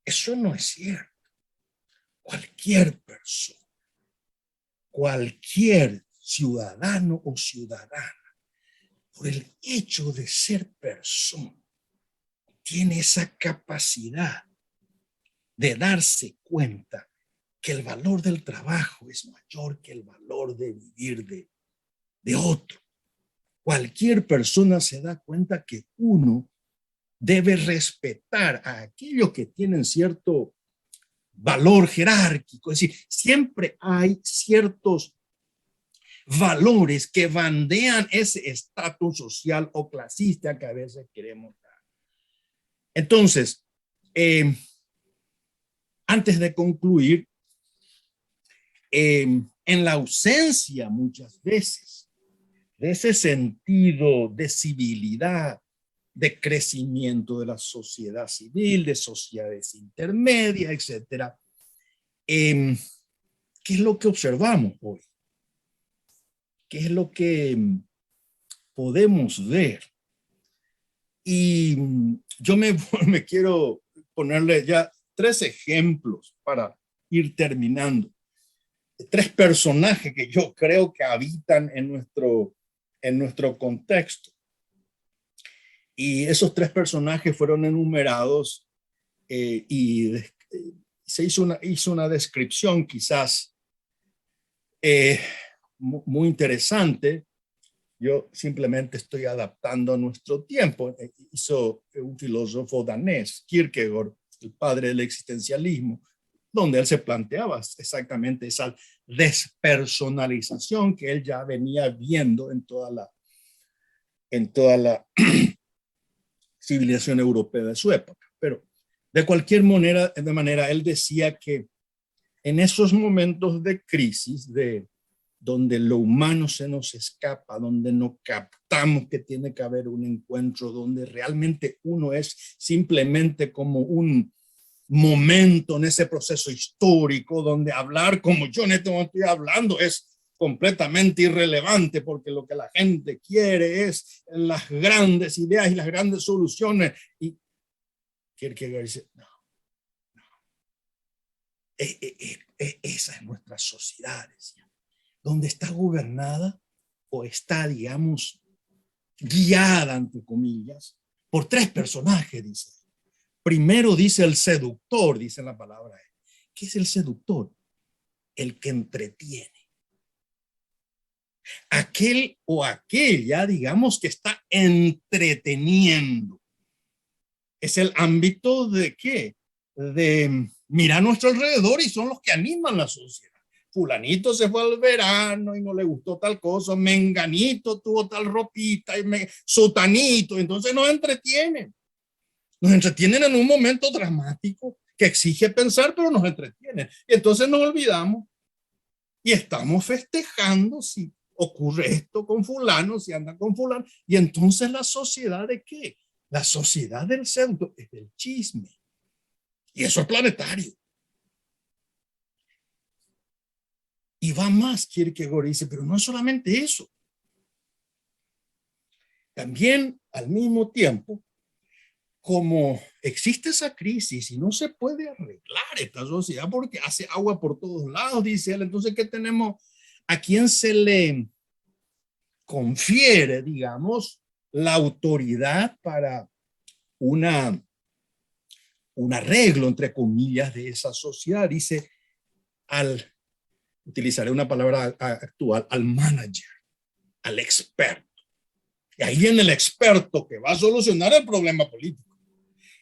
Eso no es cierto. Cualquier persona, cualquier ciudadano o ciudadana, por el hecho de ser persona, tiene esa capacidad de darse cuenta que el valor del trabajo es mayor que el valor de vivir de otro. Cualquier persona se da cuenta que uno debe respetar a aquellos que tienen cierto valor jerárquico. Es decir, siempre hay ciertos valores que bandean ese estatus social o clasista que a veces queremos dar. Entonces, antes de concluir, en la ausencia muchas veces de ese sentido de civilidad, de crecimiento de la sociedad civil, de sociedades intermedias, etcétera, ¿qué es lo que observamos hoy? ¿Qué es lo que podemos ver? Y yo me quiero ponerle ya 3 ejemplos para ir terminando. 3 personajes que yo creo que habitan en nuestro contexto. Y esos 3 personajes fueron enumerados y se hizo una descripción quizás muy interesante. Yo simplemente estoy adaptando a nuestro tiempo. Hizo un filósofo danés, Kierkegaard, el padre del existencialismo, donde él se planteaba exactamente esa despersonalización que él ya venía viendo en toda la civilización europea de su época. Pero de cualquier manera, él decía que en esos momentos de crisis, de donde lo humano se nos escapa, donde no captamos que tiene que haber un encuentro, donde realmente uno es simplemente como un momento en ese proceso histórico, donde hablar como yo en este momento estoy hablando es completamente irrelevante, porque lo que la gente quiere es las grandes ideas y las grandes soluciones. Y Kierkegaard dice, no. Esa es nuestra sociedad, decía, donde está gobernada o está, digamos, guiada, entre comillas, por tres personajes, dice. Primero dice el seductor, dice la palabra. ¿Qué es el seductor? El que entretiene. Aquel o aquella, digamos, que está entreteniendo. Es el ámbito de ¿qué? De mirar a nuestro alrededor y son los que animan la sociedad. Fulanito se fue al verano y no le gustó tal cosa, menganito tuvo tal ropita, y sotanito, entonces nos entretienen. Nos entretienen en un momento dramático que exige pensar, pero nos entretienen. Y entonces nos olvidamos y estamos festejando si ocurre esto con fulano, si anda con fulano. Y entonces la sociedad ¿de qué? La sociedad del pseudo es del chisme. Y eso es planetario. Y va más, Kierkegaard dice, pero no es solamente eso. También, al mismo tiempo, como existe esa crisis y no se puede arreglar esta sociedad porque hace agua por todos lados, dice él, entonces, ¿qué tenemos? ¿A quién se le confiere, digamos, la autoridad para un arreglo, entre comillas, de esa sociedad? Dice, utilizaré una palabra actual, al manager, al experto. Y ahí viene el experto que va a solucionar el problema político.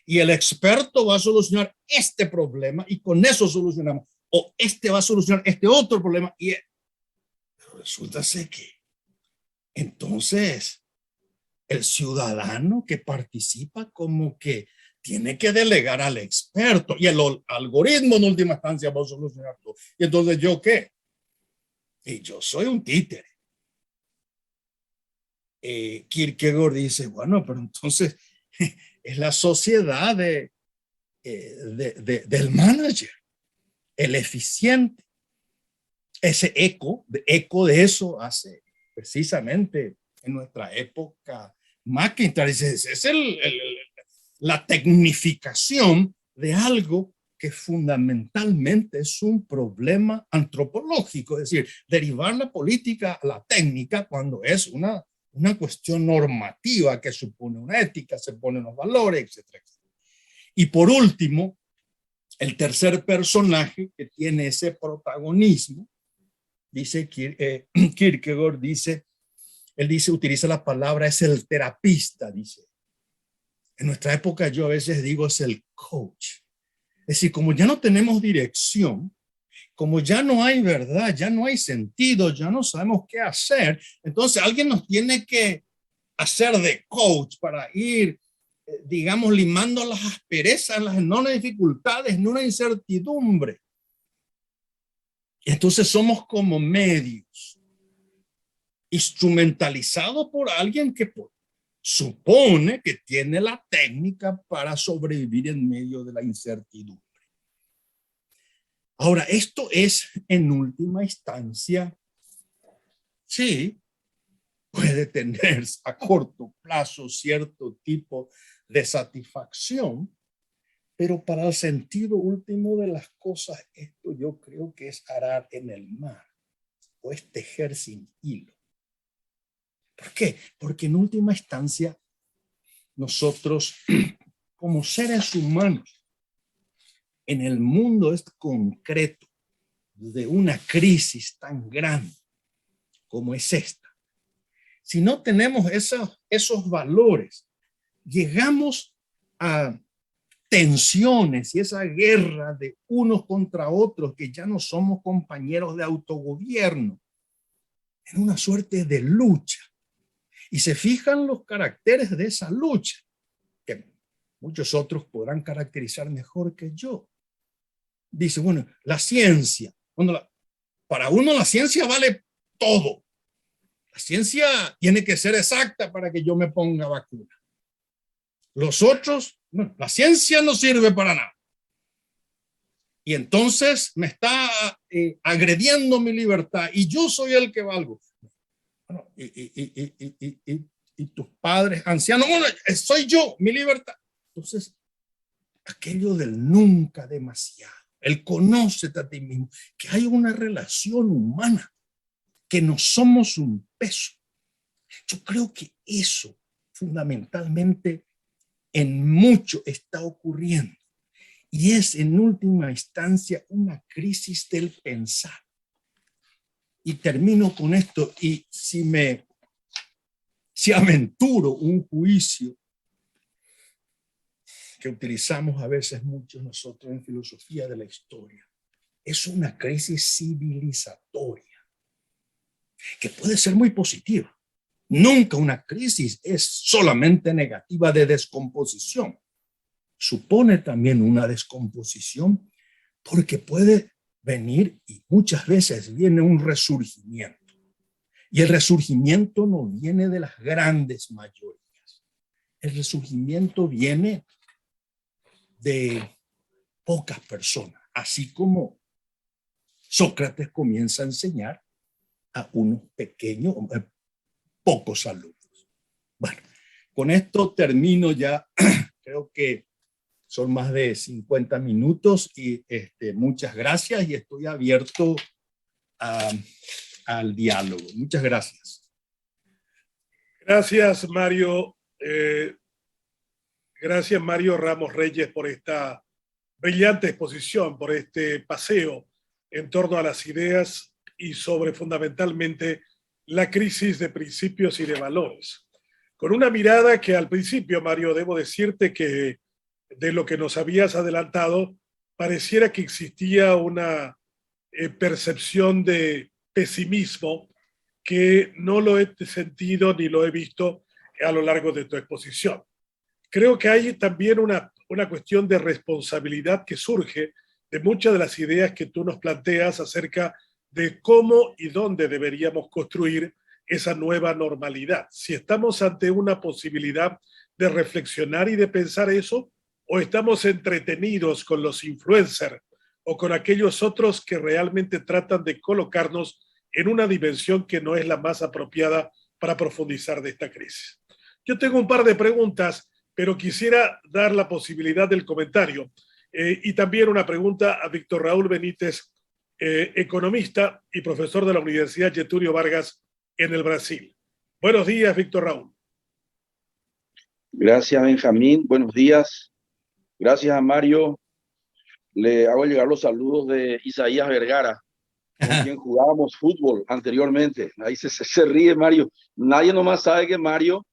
Y el experto va a solucionar este problema y con eso solucionamos. O este va a solucionar este otro problema. Pero resulta ser que entonces el ciudadano que participa como que tiene que delegar al experto y el algoritmo en última instancia va a solucionar todo. Y entonces, ¿yo qué? Y yo soy un títere. Kierkegaard dice, bueno, pero entonces es la sociedad del manager, el eficiente. Ese eco de eso hace precisamente en nuestra época McIntyre. Es la tecnificación de algo que fundamentalmente es un problema antropológico, es decir, derivar la política a la técnica cuando es una cuestión normativa que supone una ética, se ponen los valores, etcétera, etcétera. Y por último, el tercer personaje que tiene ese protagonismo, dice Kierkegaard, él dice, utiliza la palabra, es el terapista, dice. En nuestra época yo a veces digo es el coach. Es decir, como ya no tenemos dirección, como ya no hay verdad, ya no hay sentido, ya no sabemos qué hacer, entonces alguien nos tiene que hacer de coach para ir, digamos, limando las asperezas, las enormes dificultades, en una incertidumbre. Entonces somos como medios, instrumentalizados por alguien que supone que tiene la técnica para sobrevivir en medio de la incertidumbre. Ahora, esto es en última instancia, sí, puede tener a corto plazo cierto tipo de satisfacción, pero para el sentido último de las cosas, esto yo creo que es arar en el mar o es tejer sin hilo. ¿Por qué? Porque en última instancia, nosotros como seres humanos, en el mundo es concreto de una crisis tan grande como es esta, si no tenemos esos valores, llegamos a tensiones y esa guerra de unos contra otros que ya no somos compañeros de autogobierno, en una suerte de lucha. Y se fijan los caracteres de esa lucha, que muchos otros podrán caracterizar mejor que yo. Dice, bueno, la ciencia, para uno la ciencia vale todo. La ciencia tiene que ser exacta para que yo me ponga vacuna. Los otros, no, la ciencia no sirve para nada. Y entonces me está agrediendo mi libertad y yo soy el que valgo. Bueno, y tus padres ancianos, bueno, soy yo, mi libertad. Entonces, aquello del nunca demasiado, el conócete a ti mismo, que hay una relación humana, que no somos un peso. Yo creo que eso fundamentalmente en mucho está ocurriendo y es en última instancia una crisis del pensar. Y termino con esto, y si aventuro un juicio que utilizamos a veces muchos nosotros en filosofía de la historia, es una crisis civilizatoria que puede ser muy positiva. Nunca una crisis es solamente negativa de descomposición. Supone también una descomposición porque puede venir, y muchas veces viene un resurgimiento. Y el resurgimiento no viene de las grandes mayorías. El resurgimiento viene de pocas personas, así como Sócrates comienza a enseñar a unos pequeños, pocos alumnos. Bueno, con esto termino ya. Creo que son más de 50 minutos y muchas gracias y estoy abierto al diálogo. Muchas gracias. Gracias, Mario. Gracias, Mario Ramos Reyes, por esta brillante exposición, por este paseo en torno a las ideas y sobre fundamentalmente la crisis de principios y de valores. Con una mirada que al principio, Mario, debo decirte que de lo que nos habías adelantado, pareciera que existía una percepción de pesimismo que no lo he sentido ni lo he visto a lo largo de tu exposición. Creo que hay también una cuestión de responsabilidad que surge de muchas de las ideas que tú nos planteas acerca de cómo y dónde deberíamos construir esa nueva normalidad. Si estamos ante una posibilidad de reflexionar y de pensar eso, o estamos entretenidos con los influencers o con aquellos otros que realmente tratan de colocarnos en una dimensión que no es la más apropiada para profundizar de esta crisis. Yo tengo un par de preguntas, pero quisiera dar la posibilidad del comentario. Y también una pregunta a Víctor Raúl Benítez, economista y profesor de la Universidad Getúlio Vargas en el Brasil. Buenos días, Víctor Raúl. Gracias, Benjamín. Buenos días. Gracias a Mario. Le hago llegar los saludos de Isaías Vergara, con quien jugábamos fútbol anteriormente. Ahí se ríe Mario. Nadie nomás sabe que Mario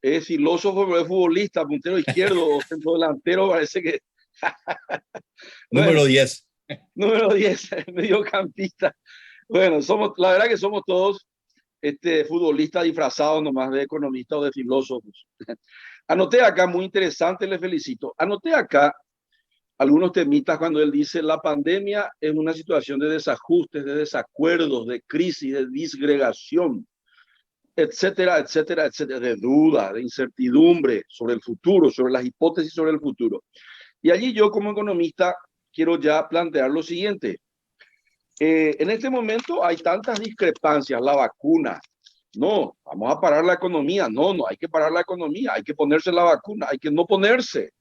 es filósofo, pero es futbolista, puntero izquierdo o centro delantero, parece que... Bueno, número 10. Número 10, mediocampista. Bueno, la verdad que somos todos futbolistas disfrazados nomás de economistas o de filósofos. Anoté acá, muy interesante, le felicito. Anoté acá algunos temitas cuando él dice la pandemia es una situación de desajustes, de desacuerdos, de crisis, de disgregación, etcétera, etcétera, etcétera, de duda, de incertidumbre sobre el futuro, sobre las hipótesis sobre el futuro. Y allí yo como economista quiero ya plantear lo siguiente. En este momento hay tantas discrepancias, la vacuna, no, vamos a parar la economía, no hay que parar la economía, hay que ponerse la vacuna, hay que no ponerse.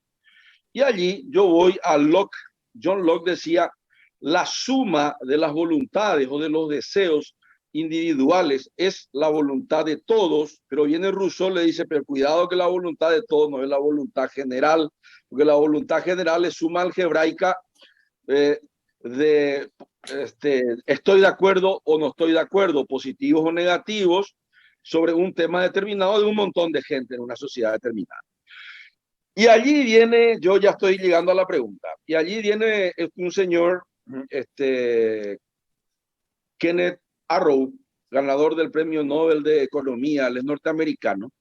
Y allí yo voy a Locke. John Locke decía, la suma de las voluntades o de los deseos individuales es la voluntad de todos, pero viene Rousseau, le dice, pero cuidado que la voluntad de todos no es la voluntad general, porque la voluntad general es suma algebraica estoy de acuerdo o no estoy de acuerdo, positivos o negativos, sobre un tema determinado de un montón de gente en una sociedad determinada. Y allí viene, yo ya estoy llegando a la pregunta, y allí viene un señor, Kenneth Arrow, ganador del premio Nobel de Economía, él es norteamericano,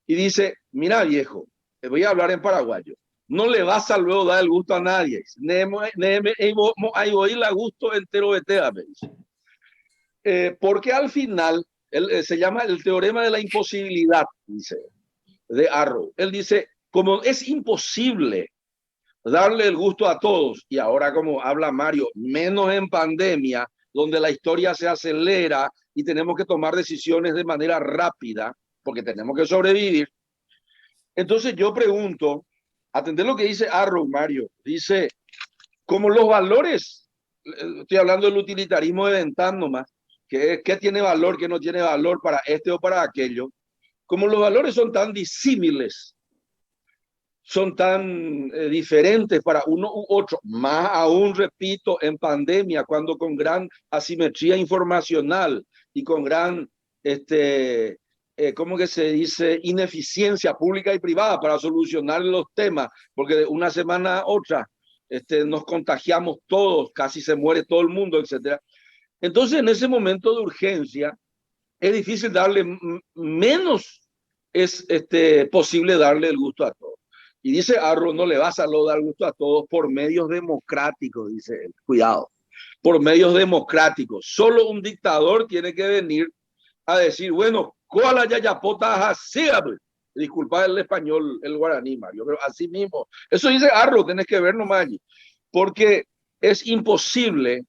y dice, mira viejo, te voy a hablar en paraguayo, no le vas a luego dar el gusto a nadie, hay oír la gusto entero de te, me dice. Porque al final, se llama el teorema de la imposibilidad, dice, de Arrow. Él dice, como es imposible darle el gusto a todos, y ahora como habla Mario, menos en pandemia, donde la historia se acelera y tenemos que tomar decisiones de manera rápida, porque tenemos que sobrevivir. Entonces yo pregunto, atender lo que dice Arrow, Mario, dice, como los valores, estoy hablando del utilitarismo de Bentham nomás, que tiene valor, que no tiene valor para este o para aquello, como los valores son tan disímiles, son tan diferentes para uno u otro, más aún, repito, en pandemia, cuando con gran asimetría informacional y con gran, ¿cómo que se dice?, ineficiencia pública y privada para solucionar los temas, porque de una semana a otra nos contagiamos todos, casi se muere todo el mundo, etc. Entonces, en ese momento de urgencia, es difícil darle menos, es posible darle el gusto a todos. Y dice Arrow, no le vas a dar gusto a todos por medios democráticos, dice él. Cuidado, por medios democráticos. Solo un dictador tiene que venir a decir, bueno, ¿cuál haya yapota así? Disculpa el español, el guaraní, Mario, pero así mismo. Eso dice Arrow, tenés que ver nomás allí. Porque es imposible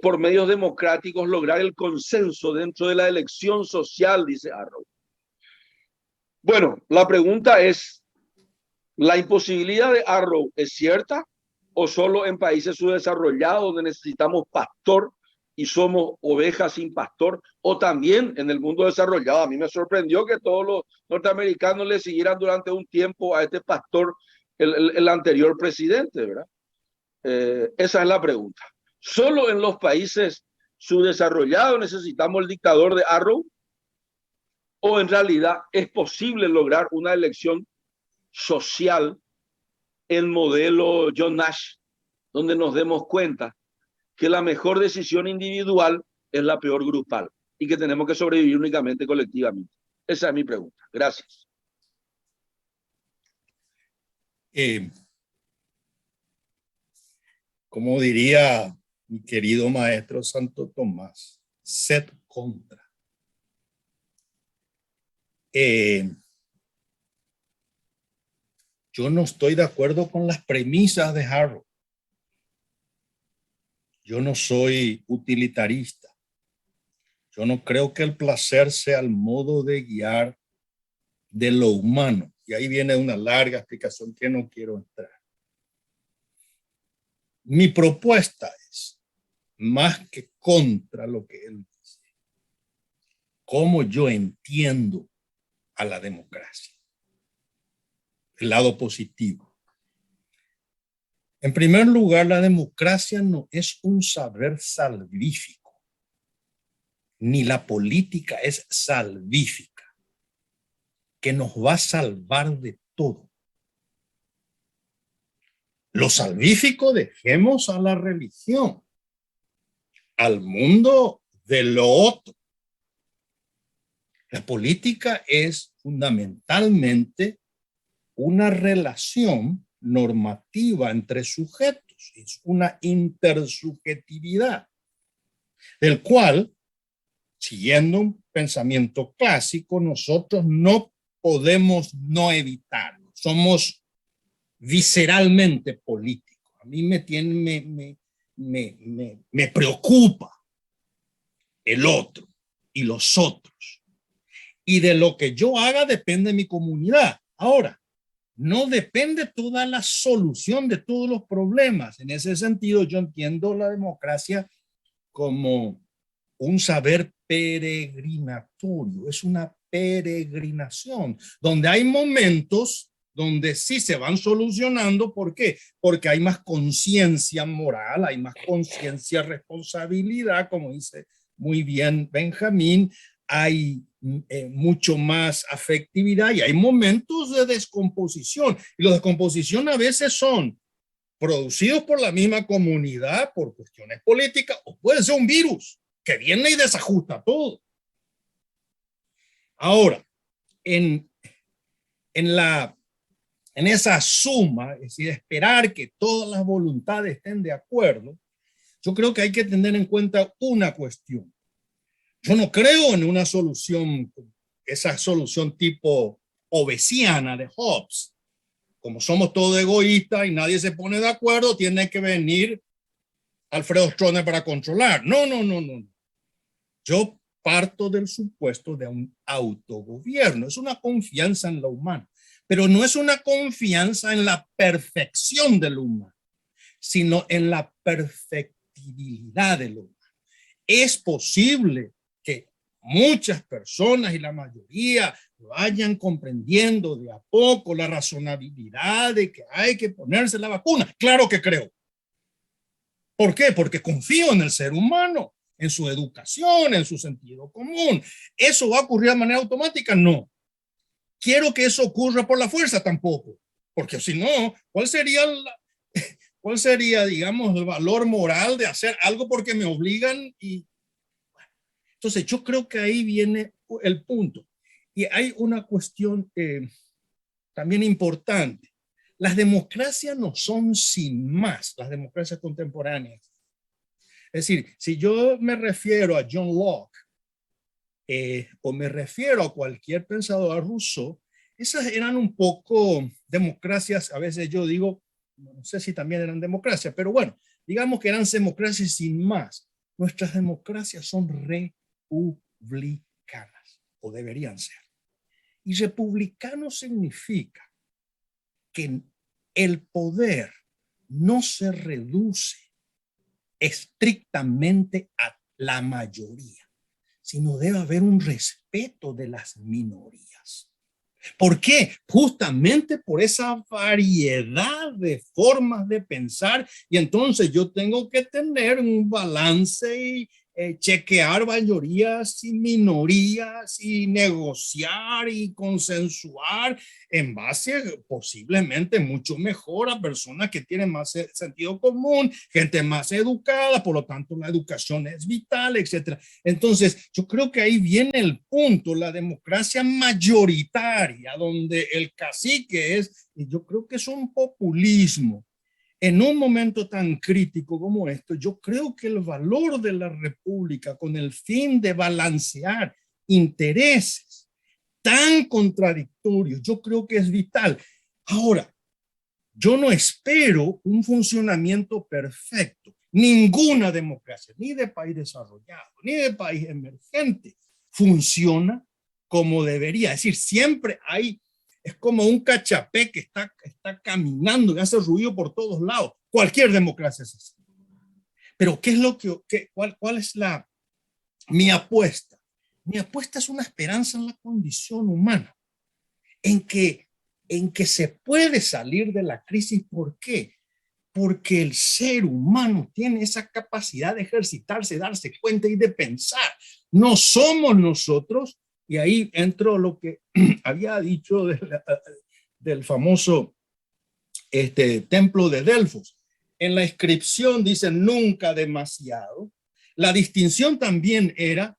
por medios democráticos lograr el consenso dentro de la elección social, dice Arrow. Bueno, la pregunta es, ¿la imposibilidad de Arrow es cierta o solo en países subdesarrollados donde necesitamos pastor y somos ovejas sin pastor? O también en el mundo desarrollado. A mí me sorprendió que todos los norteamericanos le siguieran durante un tiempo a este pastor, el anterior presidente, ¿verdad? Esa es la pregunta. ¿Solo en los países subdesarrollados necesitamos el dictador de Arrow? ¿O en realidad es posible lograr una elección social en modelo John Nash, donde nos demos cuenta que la mejor decisión individual es la peor grupal y que tenemos que sobrevivir únicamente colectivamente? Esa es mi pregunta. Gracias. Como diría mi querido maestro Santo Tomás, sed contra. Yo no estoy de acuerdo con las premisas de Arrow. Yo no soy utilitarista. Yo no creo que el placer sea el modo de guiar de lo humano. Y ahí viene una larga explicación que no quiero entrar. Mi propuesta es, más que contra lo que él dice, cómo yo entiendo a la democracia. El lado positivo. En primer lugar, la democracia no es un saber salvífico, ni la política es salvífica, que nos va a salvar de todo. Lo salvífico dejemos a la religión, al mundo de lo otro. La política es fundamentalmente una relación normativa entre sujetos, es una intersubjetividad, del cual, siguiendo un pensamiento clásico, nosotros no podemos no evitarlo. Somos visceralmente políticos. A mí me preocupa el otro y los otros. Y de lo que yo haga depende mi comunidad. Ahora, no depende toda la solución de todos los problemas. En ese sentido, yo entiendo la democracia como un saber peregrinatorio. Es una peregrinación, donde hay momentos donde sí se van solucionando. ¿Por qué? Porque hay más conciencia moral, hay más conciencia responsabilidad, como dice muy bien Benjamín, hay mucho más afectividad y hay momentos de descomposición. Y la descomposición a veces son producidos por la misma comunidad, por cuestiones políticas, o puede ser un virus que viene y desajusta todo. Ahora, en esa suma, es decir, esperar que todas las voluntades estén de acuerdo, yo creo que hay que tener en cuenta una cuestión. Yo no creo en una solución, esa solución tipo hobbesiana de Hobbes. Como somos todos egoístas y nadie se pone de acuerdo, tiene que venir Alfredo Stroessner para controlar. No. Yo parto del supuesto de un autogobierno. Es una confianza en lo humano, pero no es una confianza en la perfección de lo humano, sino en la perfectibilidad de lo humano. Es posible que muchas personas y la mayoría vayan comprendiendo de a poco la razonabilidad de que hay que ponerse la vacuna. Claro que creo. ¿Por qué? Porque confío en el ser humano, en su educación, en su sentido común. ¿Eso va a ocurrir de manera automática? No. ¿Quiero que eso ocurra por la fuerza? Tampoco. Porque si no, ¿cuál sería, digamos, el valor moral de hacer algo porque me obligan? Entonces, yo creo que ahí viene el punto. Y hay una cuestión también importante. Las democracias no son sin más, las democracias contemporáneas. Es decir, si yo me refiero a John Locke o me refiero a cualquier pensador, a Rousseau, esas eran un poco democracias, a veces yo digo, no sé si también eran democracias, pero bueno, digamos que eran democracias sin más. Nuestras democracias son republicanas, o deberían ser. Y republicano significa que el poder no se reduce estrictamente a la mayoría, sino debe haber un respeto de las minorías. ¿Por qué? Justamente por esa variedad de formas de pensar, y entonces yo tengo que tener un balance y chequear mayorías y minorías y negociar y consensuar en base posiblemente mucho mejor a personas que tienen más sentido común, gente más educada, por lo tanto la educación es vital, etcétera. Entonces yo creo que ahí viene el punto, la democracia mayoritaria, donde el cacique es, y yo creo que es un populismo. En un momento tan crítico como esto, yo creo que el valor de la república con el fin de balancear intereses tan contradictorios, yo creo que es vital. Ahora, yo no espero un funcionamiento perfecto. Ninguna democracia, ni de país desarrollado, ni de país emergente, funciona como debería. Es decir, siempre hay, es como un cachapé que está caminando y hace ruido por todos lados. Cualquier democracia es así. Pero ¿qué es lo cuál es mi apuesta? Mi apuesta es una esperanza en la condición humana, en que se puede salir de la crisis. ¿Por qué? Porque el ser humano tiene esa capacidad de ejercitarse, darse cuenta y de pensar. No somos nosotros, y ahí entro lo que había dicho del famoso templo de Delfos. En la inscripción dice nunca demasiado. La distinción también era,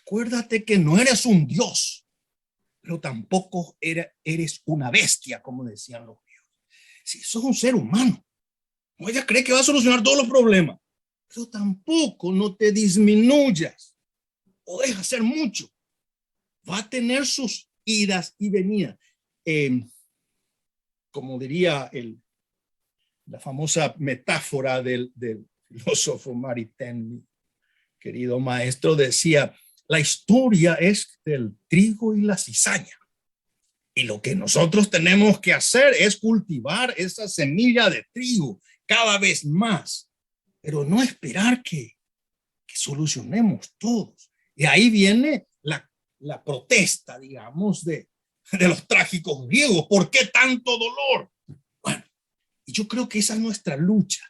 acuérdate que no eres un dios, pero tampoco eres una bestia, como decían los griegos. Si sos un ser humano, no ella cree que va a solucionar todos los problemas, pero tampoco no te disminuyas. Podés hacer mucho. Va a tener sus idas y venidas. Como diría la famosa metáfora del filósofo Maritain, mi querido maestro, decía, la historia es del trigo y la cizaña. Y lo que nosotros tenemos que hacer es cultivar esa semilla de trigo cada vez más, pero no esperar que solucionemos todos. Y ahí viene la protesta, digamos, de los trágicos griegos. ¿Por qué tanto dolor? Bueno, y yo creo que esa es nuestra lucha.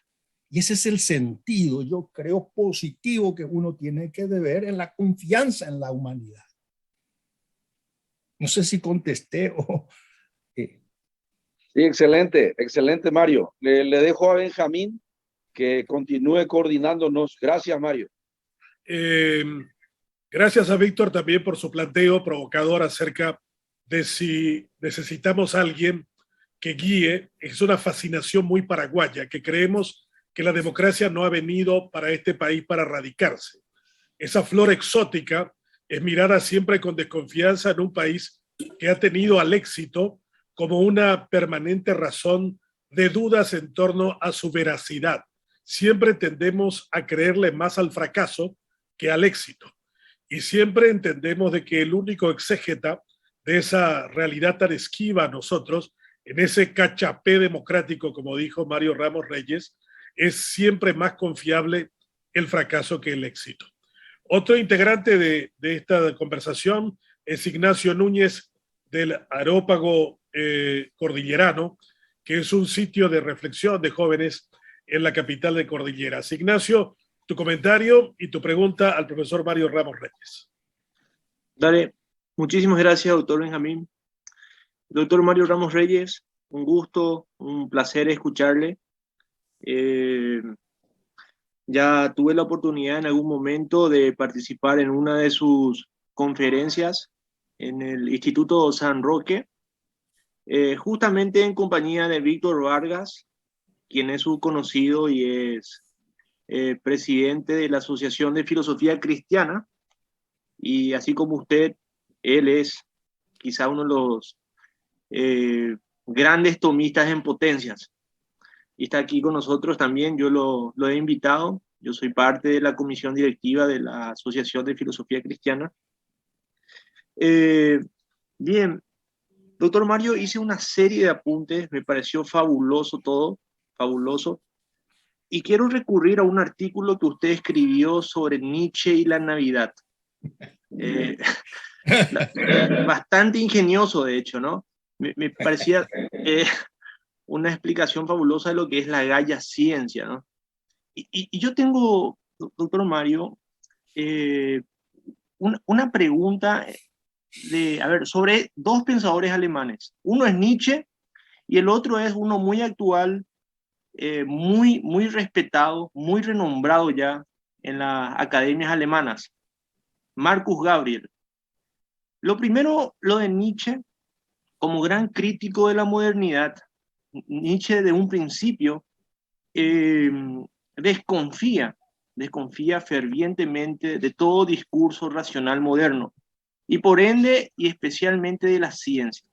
Y ese es el sentido, yo creo, positivo que uno tiene que ver en la confianza en la humanidad. No sé si contesté o... Sí, excelente, excelente, Mario. Le dejo a Benjamín que continúe coordinándonos. Gracias, Mario. Gracias a Víctor también por su planteo provocador acerca de si necesitamos a alguien que guíe. Es una fascinación muy paraguaya, que creemos que la democracia no ha venido para este país para radicarse. esa flor exótica es mirada siempre con desconfianza en un país que ha tenido al éxito como una permanente razón de dudas en torno a su veracidad. Siempre tendemos a creerle más al fracaso que al éxito. Y siempre entendemos de que el único exégeta de esa realidad tan esquiva a nosotros, en ese cachapé democrático, como dijo Mario Ramos Reyes, es siempre más confiable el fracaso que el éxito. Otro integrante de esta conversación es Ignacio Núñez del Areópago Cordillerano, que es un sitio de reflexión de jóvenes en la capital de Cordilleras. Ignacio, tu comentario y tu pregunta al profesor Mario Ramos Reyes. Dale, muchísimas gracias, doctor Benjamín. Doctor Mario Ramos Reyes, un gusto, un placer escucharle. Ya tuve la oportunidad en algún momento de participar en una de sus conferencias en el Instituto San Roque, justamente en compañía de Víctor Vargas, quien es su conocido y es presidente de la Asociación de Filosofía Cristiana, y así como usted, él es quizá uno de los grandes tomistas en potencias. Y está aquí con nosotros también, yo lo he invitado, yo soy parte de la comisión directiva de la Asociación de Filosofía Cristiana. Bien, doctor Mario, hice una serie de apuntes, me pareció fabuloso todo, fabuloso, y quiero recurrir a un artículo que usted escribió sobre Nietzsche y la Navidad. Bastante ingenioso, de hecho, ¿no? Me parecía una explicación fabulosa de lo que es la Gaia Ciencia, ¿no? Y yo tengo, doctor Mario, una pregunta sobre dos pensadores alemanes. Uno es Nietzsche y el otro es uno muy actual, muy respetado, muy renombrado ya en las academias alemanas, Marcus Gabriel. Lo primero, lo de Nietzsche, como gran crítico de la modernidad. Nietzsche de un principio desconfía fervientemente de todo discurso racional moderno y por ende y especialmente de la ciencia.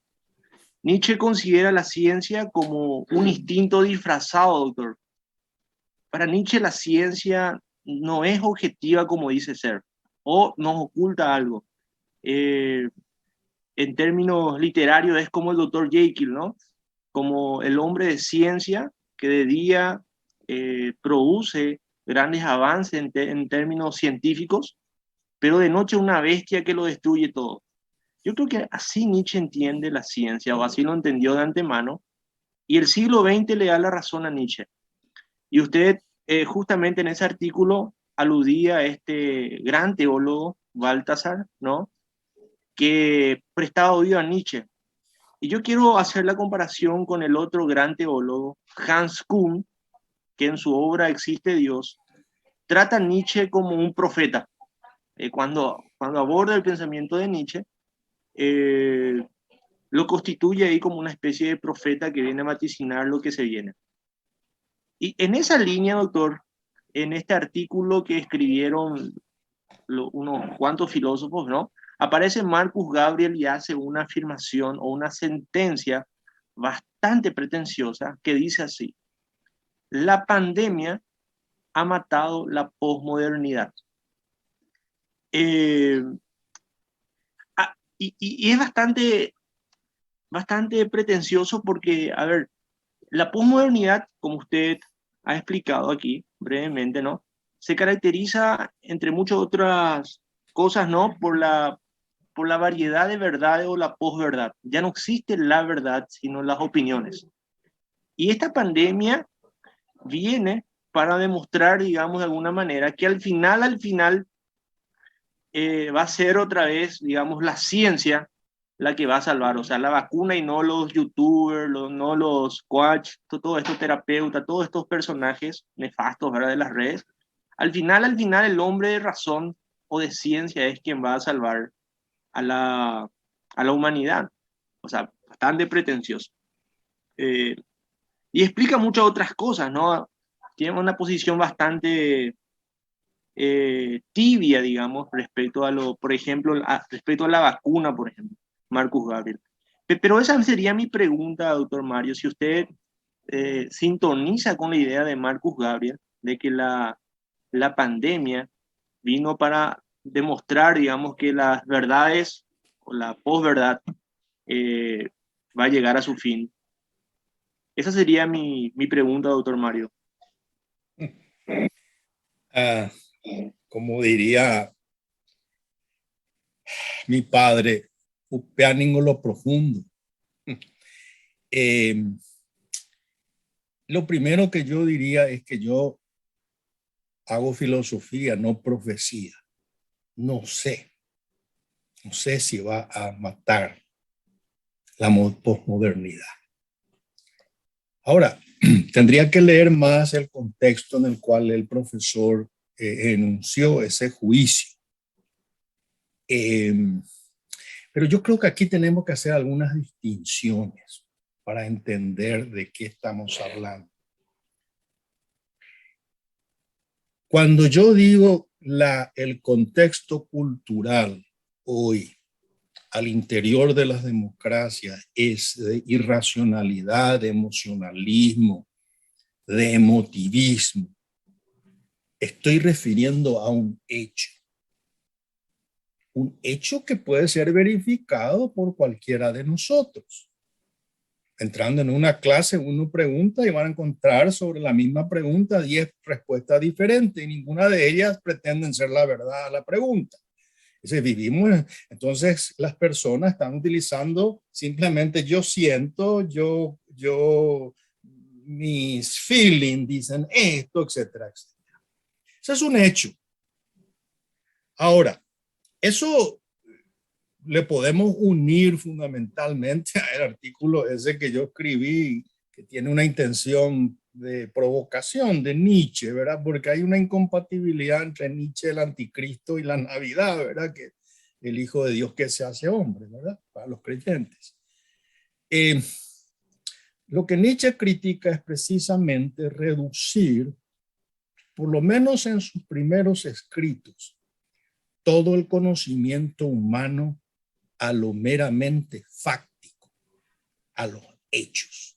Nietzsche considera la ciencia como un instinto disfrazado, doctor. Para Nietzsche la ciencia no es objetiva como dice ser, o nos oculta algo. En términos literarios es como el doctor Jekyll, ¿no? Como el hombre de ciencia que de día produce grandes avances en términos científicos, pero de noche una bestia que lo destruye todo. Yo creo que así Nietzsche entiende la ciencia, o así lo entendió de antemano, y el siglo XX le da la razón a Nietzsche. Y usted justamente en ese artículo aludía a este gran teólogo, Baltasar, ¿no? Que prestaba oído a Nietzsche. Y yo quiero hacer la comparación con el otro gran teólogo, Hans Kuhn, que en su obra Existe Dios, trata a Nietzsche como un profeta. Cuando aborda el pensamiento de Nietzsche, lo constituye ahí como una especie de profeta que viene a vaticinar lo que se viene. Y en esa línea, doctor, en este artículo que escribieron unos cuantos filósofos, ¿no? Aparece Marcus Gabriel y hace una afirmación o una sentencia bastante pretenciosa que dice así: la pandemia ha matado la posmodernidad. Y es bastante pretencioso porque, a ver, la posmodernidad, como usted ha explicado aquí brevemente, ¿no? Se caracteriza, entre muchas otras cosas, ¿no? Por la variedad de verdades o la posverdad. Ya no existe la verdad, sino las opiniones. Y esta pandemia viene para demostrar, digamos, de alguna manera, que al final, va a ser otra vez, digamos, la ciencia la que va a salvar, o sea, la vacuna y no los youtubers, no los coach, todos estos terapeutas, todos estos personajes nefastos, ¿verdad?, de las redes. Al final, el hombre de razón o de ciencia es quien va a salvar a la humanidad. O sea, bastante pretencioso. Y explica muchas otras cosas, ¿no? Tiene una posición bastante tibia, digamos, respecto a lo, por ejemplo, respecto a la vacuna, por ejemplo, Marcus Gabriel. Pero esa sería mi pregunta, doctor Mario, si usted sintoniza con la idea de Marcus Gabriel, de que la pandemia vino para demostrar, digamos, que las verdades o la posverdad va a llegar a su fin. Esa sería mi pregunta, doctor Mario. Como diría mi padre, upeaningo lo profundo. Lo primero que yo diría es que yo hago filosofía, no profecía. No sé si va a matar la posmodernidad. Ahora, tendría que leer más el contexto en el cual el profesor enunció ese juicio. Pero yo creo que aquí tenemos que hacer algunas distinciones para entender de qué estamos hablando. Cuando yo digo el contexto cultural hoy al interior de las democracias es de irracionalidad, de emocionalismo, de emotivismo, estoy refiriendo a un hecho que puede ser verificado por cualquiera de nosotros. Entrando en una clase, uno pregunta y van a encontrar sobre la misma pregunta 10 respuestas diferentes y ninguna de ellas pretenden ser la verdad a la pregunta. Entonces las personas están utilizando simplemente yo siento, mis feelings dicen esto, etcétera, etcétera. Eso es un hecho. Ahora, eso le podemos unir fundamentalmente al artículo ese que yo escribí, que tiene una intención de provocación de Nietzsche, ¿verdad? Porque hay una incompatibilidad entre Nietzsche, el anticristo y la Navidad, ¿verdad? Que el Hijo de Dios que se hace hombre, ¿verdad? Para los creyentes. Lo que Nietzsche critica es precisamente reducir, por lo menos en sus primeros escritos, todo el conocimiento humano a lo meramente fáctico, a los hechos.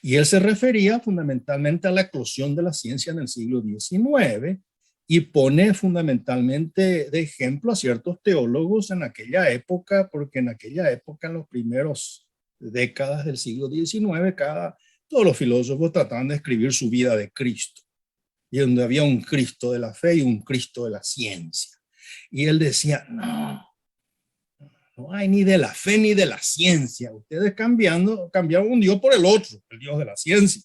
Y él se refería fundamentalmente a la eclosión de la ciencia en el siglo XIX y pone fundamentalmente de ejemplo a ciertos teólogos en aquella época, porque en aquella época, en los primeros décadas del siglo XIX, todos los filósofos trataban de escribir su vida de Cristo, y donde había un Cristo de la fe y un Cristo de la ciencia. Y él decía, no hay ni de la fe ni de la ciencia. Ustedes cambiaron un Dios por el otro, el Dios de la ciencia.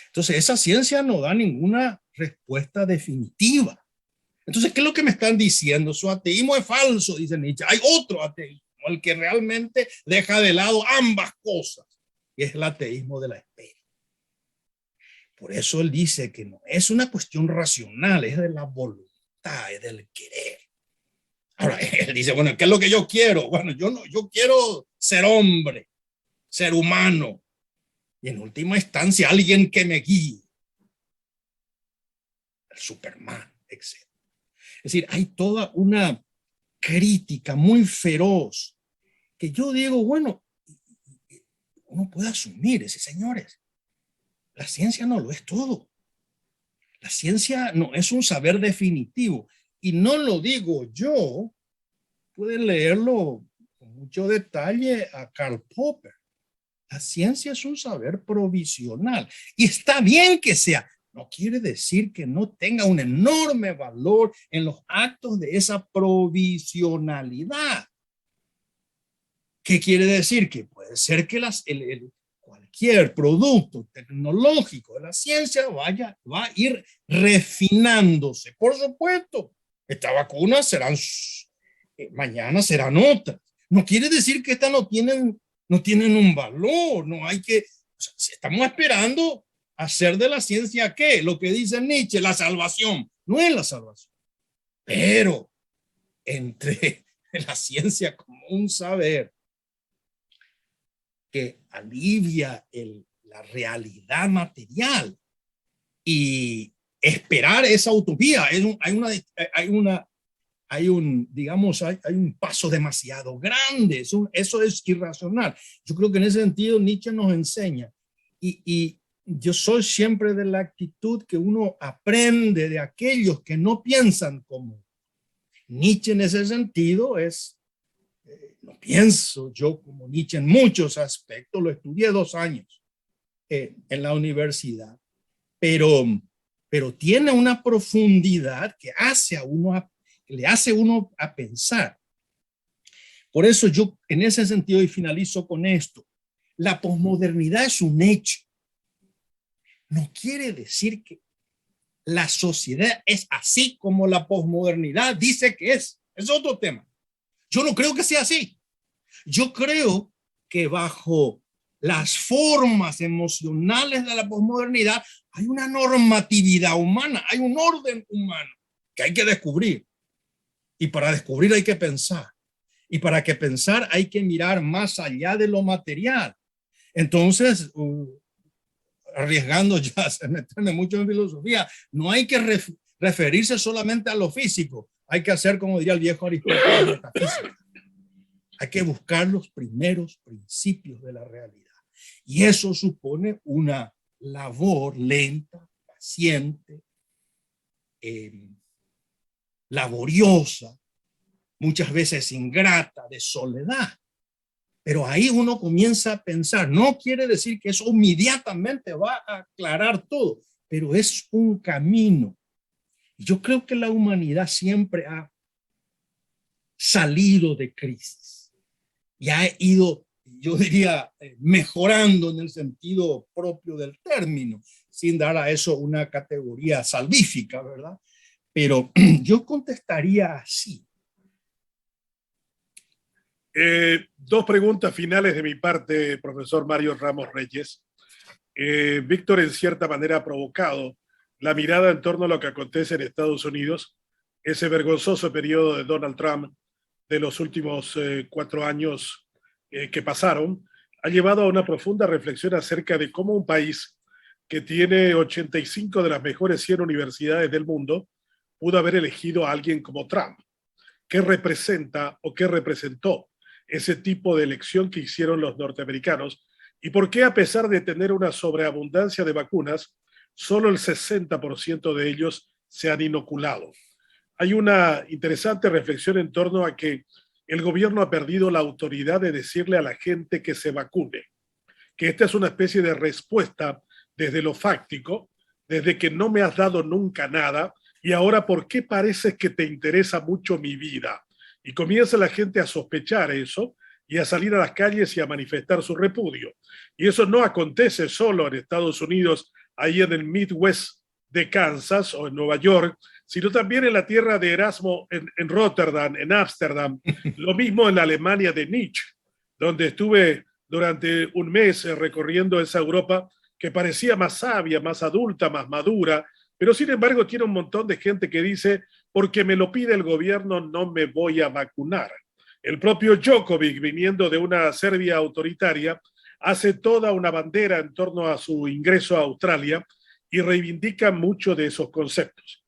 Entonces, esa ciencia no da ninguna respuesta definitiva. Entonces, ¿qué es lo que me están diciendo? Su ateísmo es falso, dice Nietzsche. Hay otro ateísmo, el que realmente deja de lado ambas cosas, y es el ateísmo de la espera. Por eso él dice que no es una cuestión racional, es de la voluntad, es del querer. Ahora, él dice, bueno, ¿qué es lo que yo quiero? Bueno, yo quiero ser hombre, ser humano, y en última instancia alguien que me guíe, el Superman, etc. Es decir, hay toda una crítica muy feroz que yo digo, bueno, uno puede asumir, señores, la ciencia no lo es todo. La ciencia no es un saber definitivo, y no lo digo yo, pueden leerlo con mucho detalle a Karl Popper. La ciencia es un saber provisional y está bien que sea. No quiere decir que no tenga un enorme valor en los actos de esa provisionalidad. ¿Qué quiere decir? Que puede ser que cualquier producto tecnológico de la ciencia va a ir refinándose. Por supuesto, estas vacunas mañana serán otras. No quiere decir que estas no tienen un valor, no hay que, estamos esperando hacer de la ciencia ¿qué? Lo que dice Nietzsche, la salvación. No es la salvación, pero entre la ciencia como un saber que alivia la realidad material y esperar esa utopía. Hay un paso demasiado grande. Eso es irracional. Yo creo que en ese sentido Nietzsche nos enseña. Y yo soy siempre de la actitud que uno aprende de aquellos que no piensan como Nietzsche. En ese sentido no pienso yo como Nietzsche en muchos aspectos. Lo estudié 2 años en la universidad, pero tiene una profundidad que le hace a uno a pensar. Por eso yo, en ese sentido, y finalizo con esto, la posmodernidad es un hecho. No quiere decir que la sociedad es así como la posmodernidad dice que es. Es otro tema. Yo no creo que sea así. Yo creo que bajo las formas emocionales de la posmodernidad hay una normatividad humana, hay un orden humano que hay que descubrir. Y para descubrir hay que pensar. Y para que pensar hay que mirar más allá de lo material. Entonces, arriesgando ya a meterme mucho en filosofía, no hay que referirse solamente a lo físico. Hay que hacer, como diría el viejo Aristóteles, metafísica. Hay que buscar los primeros principios de la realidad. Y eso supone una labor lenta, paciente, laboriosa, muchas veces ingrata, de soledad. Pero ahí uno comienza a pensar. No quiere decir que eso inmediatamente va a aclarar todo, pero es un camino. Yo creo que la humanidad siempre ha salido de crisis y ha ido, yo diría, mejorando en el sentido propio del término, sin dar a eso una categoría salvífica, ¿verdad? Pero yo contestaría así. 2 preguntas finales de mi parte, profesor Mario Ramos Reyes. Víctor, en cierta manera, ha provocado la mirada en torno a lo que acontece en Estados Unidos, ese vergonzoso periodo de Donald Trump de los últimos 4 años que pasaron, ha llevado a una profunda reflexión acerca de cómo un país que tiene 85 de las mejores 100 universidades del mundo pudo haber elegido a alguien como Trump. ¿Qué representa o qué representó ese tipo de elección que hicieron los norteamericanos? ¿Y por qué, a pesar de tener una sobreabundancia de vacunas, solo el 60% de ellos se han inoculado? Hay una interesante reflexión en torno a que el gobierno ha perdido la autoridad de decirle a la gente que se vacune, que esta es una especie de respuesta desde lo fáctico, desde que no me has dado nunca nada, y ahora ¿por qué pareces que te interesa mucho mi vida? Y comienza la gente a sospechar eso y a salir a las calles y a manifestar su repudio. Y eso no acontece solo en Estados Unidos, ahí en el Midwest de Kansas o en Nueva York, sino también en la tierra de Erasmo, en Rotterdam, en Ámsterdam, lo mismo en la Alemania de Nietzsche, donde estuve durante un mes recorriendo esa Europa que parecía más sabia, más adulta, más madura, pero sin embargo tiene un montón de gente que dice, porque me lo pide el gobierno, no me voy a vacunar. El propio Djokovic, viniendo de una Serbia autoritaria, hace toda una bandera en torno a su ingreso a Australia y reivindica mucho de esos conceptos.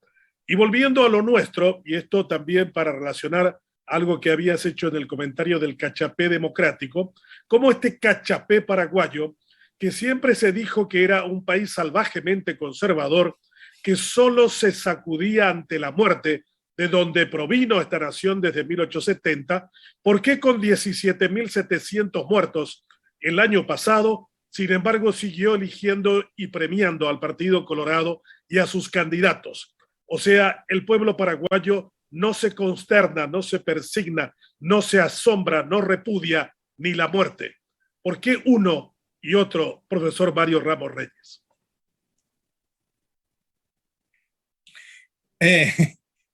Y volviendo a lo nuestro, y esto también para relacionar algo que habías hecho en el comentario del cachapé democrático, como este cachapé paraguayo, que siempre se dijo que era un país salvajemente conservador, que solo se sacudía ante la muerte, de donde provino esta nación desde 1870, ¿por qué con 17.700 muertos el año pasado, sin embargo, siguió eligiendo y premiando al Partido Colorado y a sus candidatos? O sea, el pueblo paraguayo no se consterna, no se persigna, no se asombra, no repudia ni la muerte. ¿Por qué uno y otro, profesor Mario Ramos Reyes?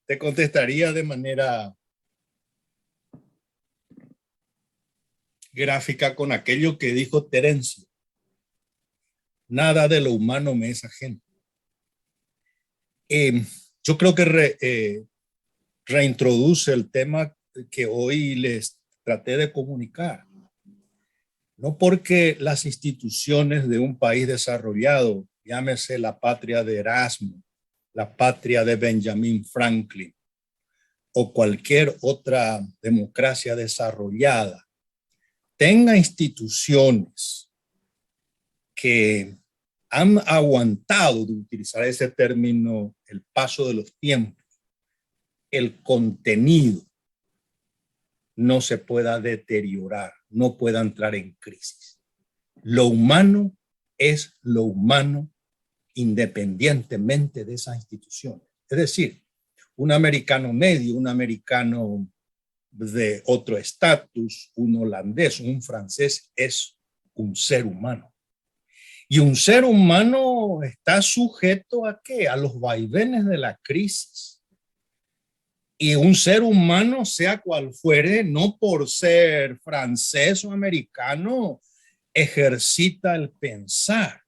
Te contestaría de manera gráfica con aquello que dijo Terencio. Nada de lo humano me es ajeno. Yo creo que reintroduce el tema que hoy les traté de comunicar. No porque las instituciones de un país desarrollado, llámese la patria de Erasmo, la patria de Benjamin Franklin o cualquier otra democracia desarrollada tenga instituciones que han aguantado, de utilizar ese término, el paso de los tiempos, el contenido no se pueda deteriorar, no pueda entrar en crisis. Lo humano es lo humano independientemente de esas instituciones. Es decir, un americano medio, un americano de otro estatus, un holandés, un francés, es un ser humano. Y un ser humano está sujeto ¿a qué? A los vaivenes de la crisis. Y un ser humano, sea cual fuere, no por ser francés o americano, ejercita el pensar.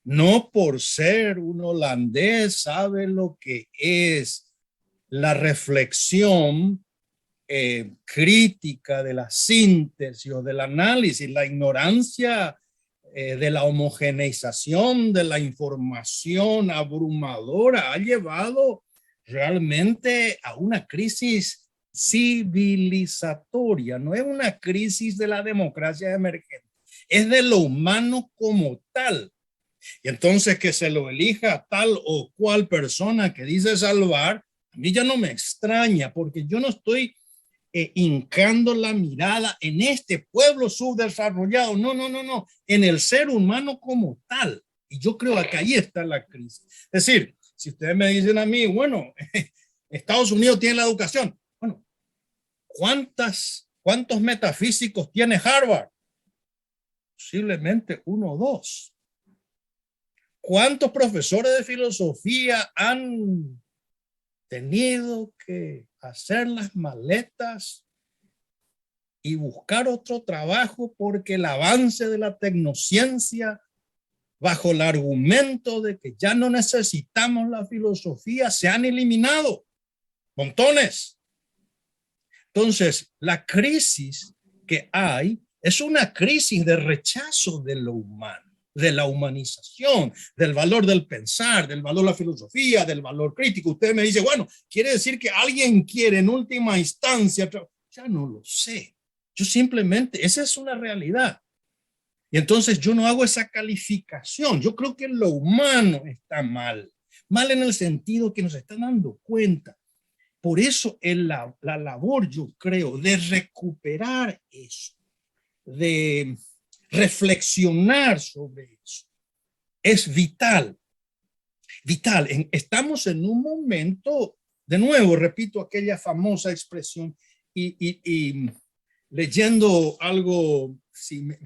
No por ser un holandés sabe lo que es la reflexión crítica de la síntesis o del análisis, la ignorancia de la homogeneización de la información abrumadora ha llevado realmente a una crisis civilizatoria. No es una crisis de la democracia emergente, es de lo humano como tal. Y entonces que se lo elija tal o cual persona que dice salvar, a mí ya no me extraña, porque yo no estoy hincando la mirada en este pueblo subdesarrollado, no, en el ser humano como tal. Y yo creo que ahí está la crisis. Es decir, si ustedes me dicen a mí, bueno, Estados Unidos tiene la educación, bueno, ¿cuántos metafísicos tiene Harvard? Posiblemente 1 o 2. ¿Cuántos profesores de filosofía han tenido que hacer las maletas y buscar otro trabajo porque el avance de la tecnociencia, bajo el argumento de que ya no necesitamos la filosofía, se han eliminado? Montones. Entonces, la crisis que hay es una crisis de rechazo de lo humano, de la humanización, del valor del pensar, del valor de la filosofía, del valor crítico. Usted me dice, bueno, quiere decir que alguien quiere en última instancia, ya no lo sé. Yo simplemente, esa es una realidad. Y entonces yo no hago esa calificación. Yo creo que lo humano está mal. Mal en el sentido que nos está dando cuenta. Por eso la labor, yo creo, de recuperar eso, de reflexionar sobre eso, es vital. Vital. Estamos en un momento, de nuevo, repito aquella famosa expresión y leyendo algo, si me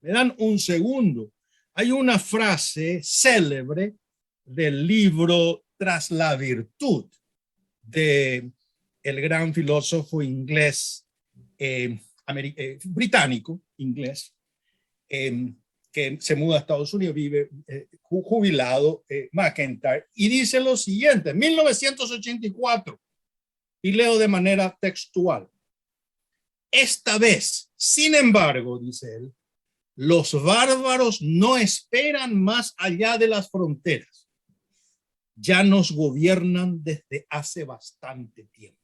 dan un segundo, hay una frase célebre del libro Tras la virtud de el gran filósofo inglés, británico, inglés, que se muda a Estados Unidos, vive jubilado, McIntyre, y dice lo siguiente, 1984, y leo de manera textual. Esta vez, sin embargo, dice él, los bárbaros no esperan más allá de las fronteras. Ya nos gobiernan desde hace bastante tiempo.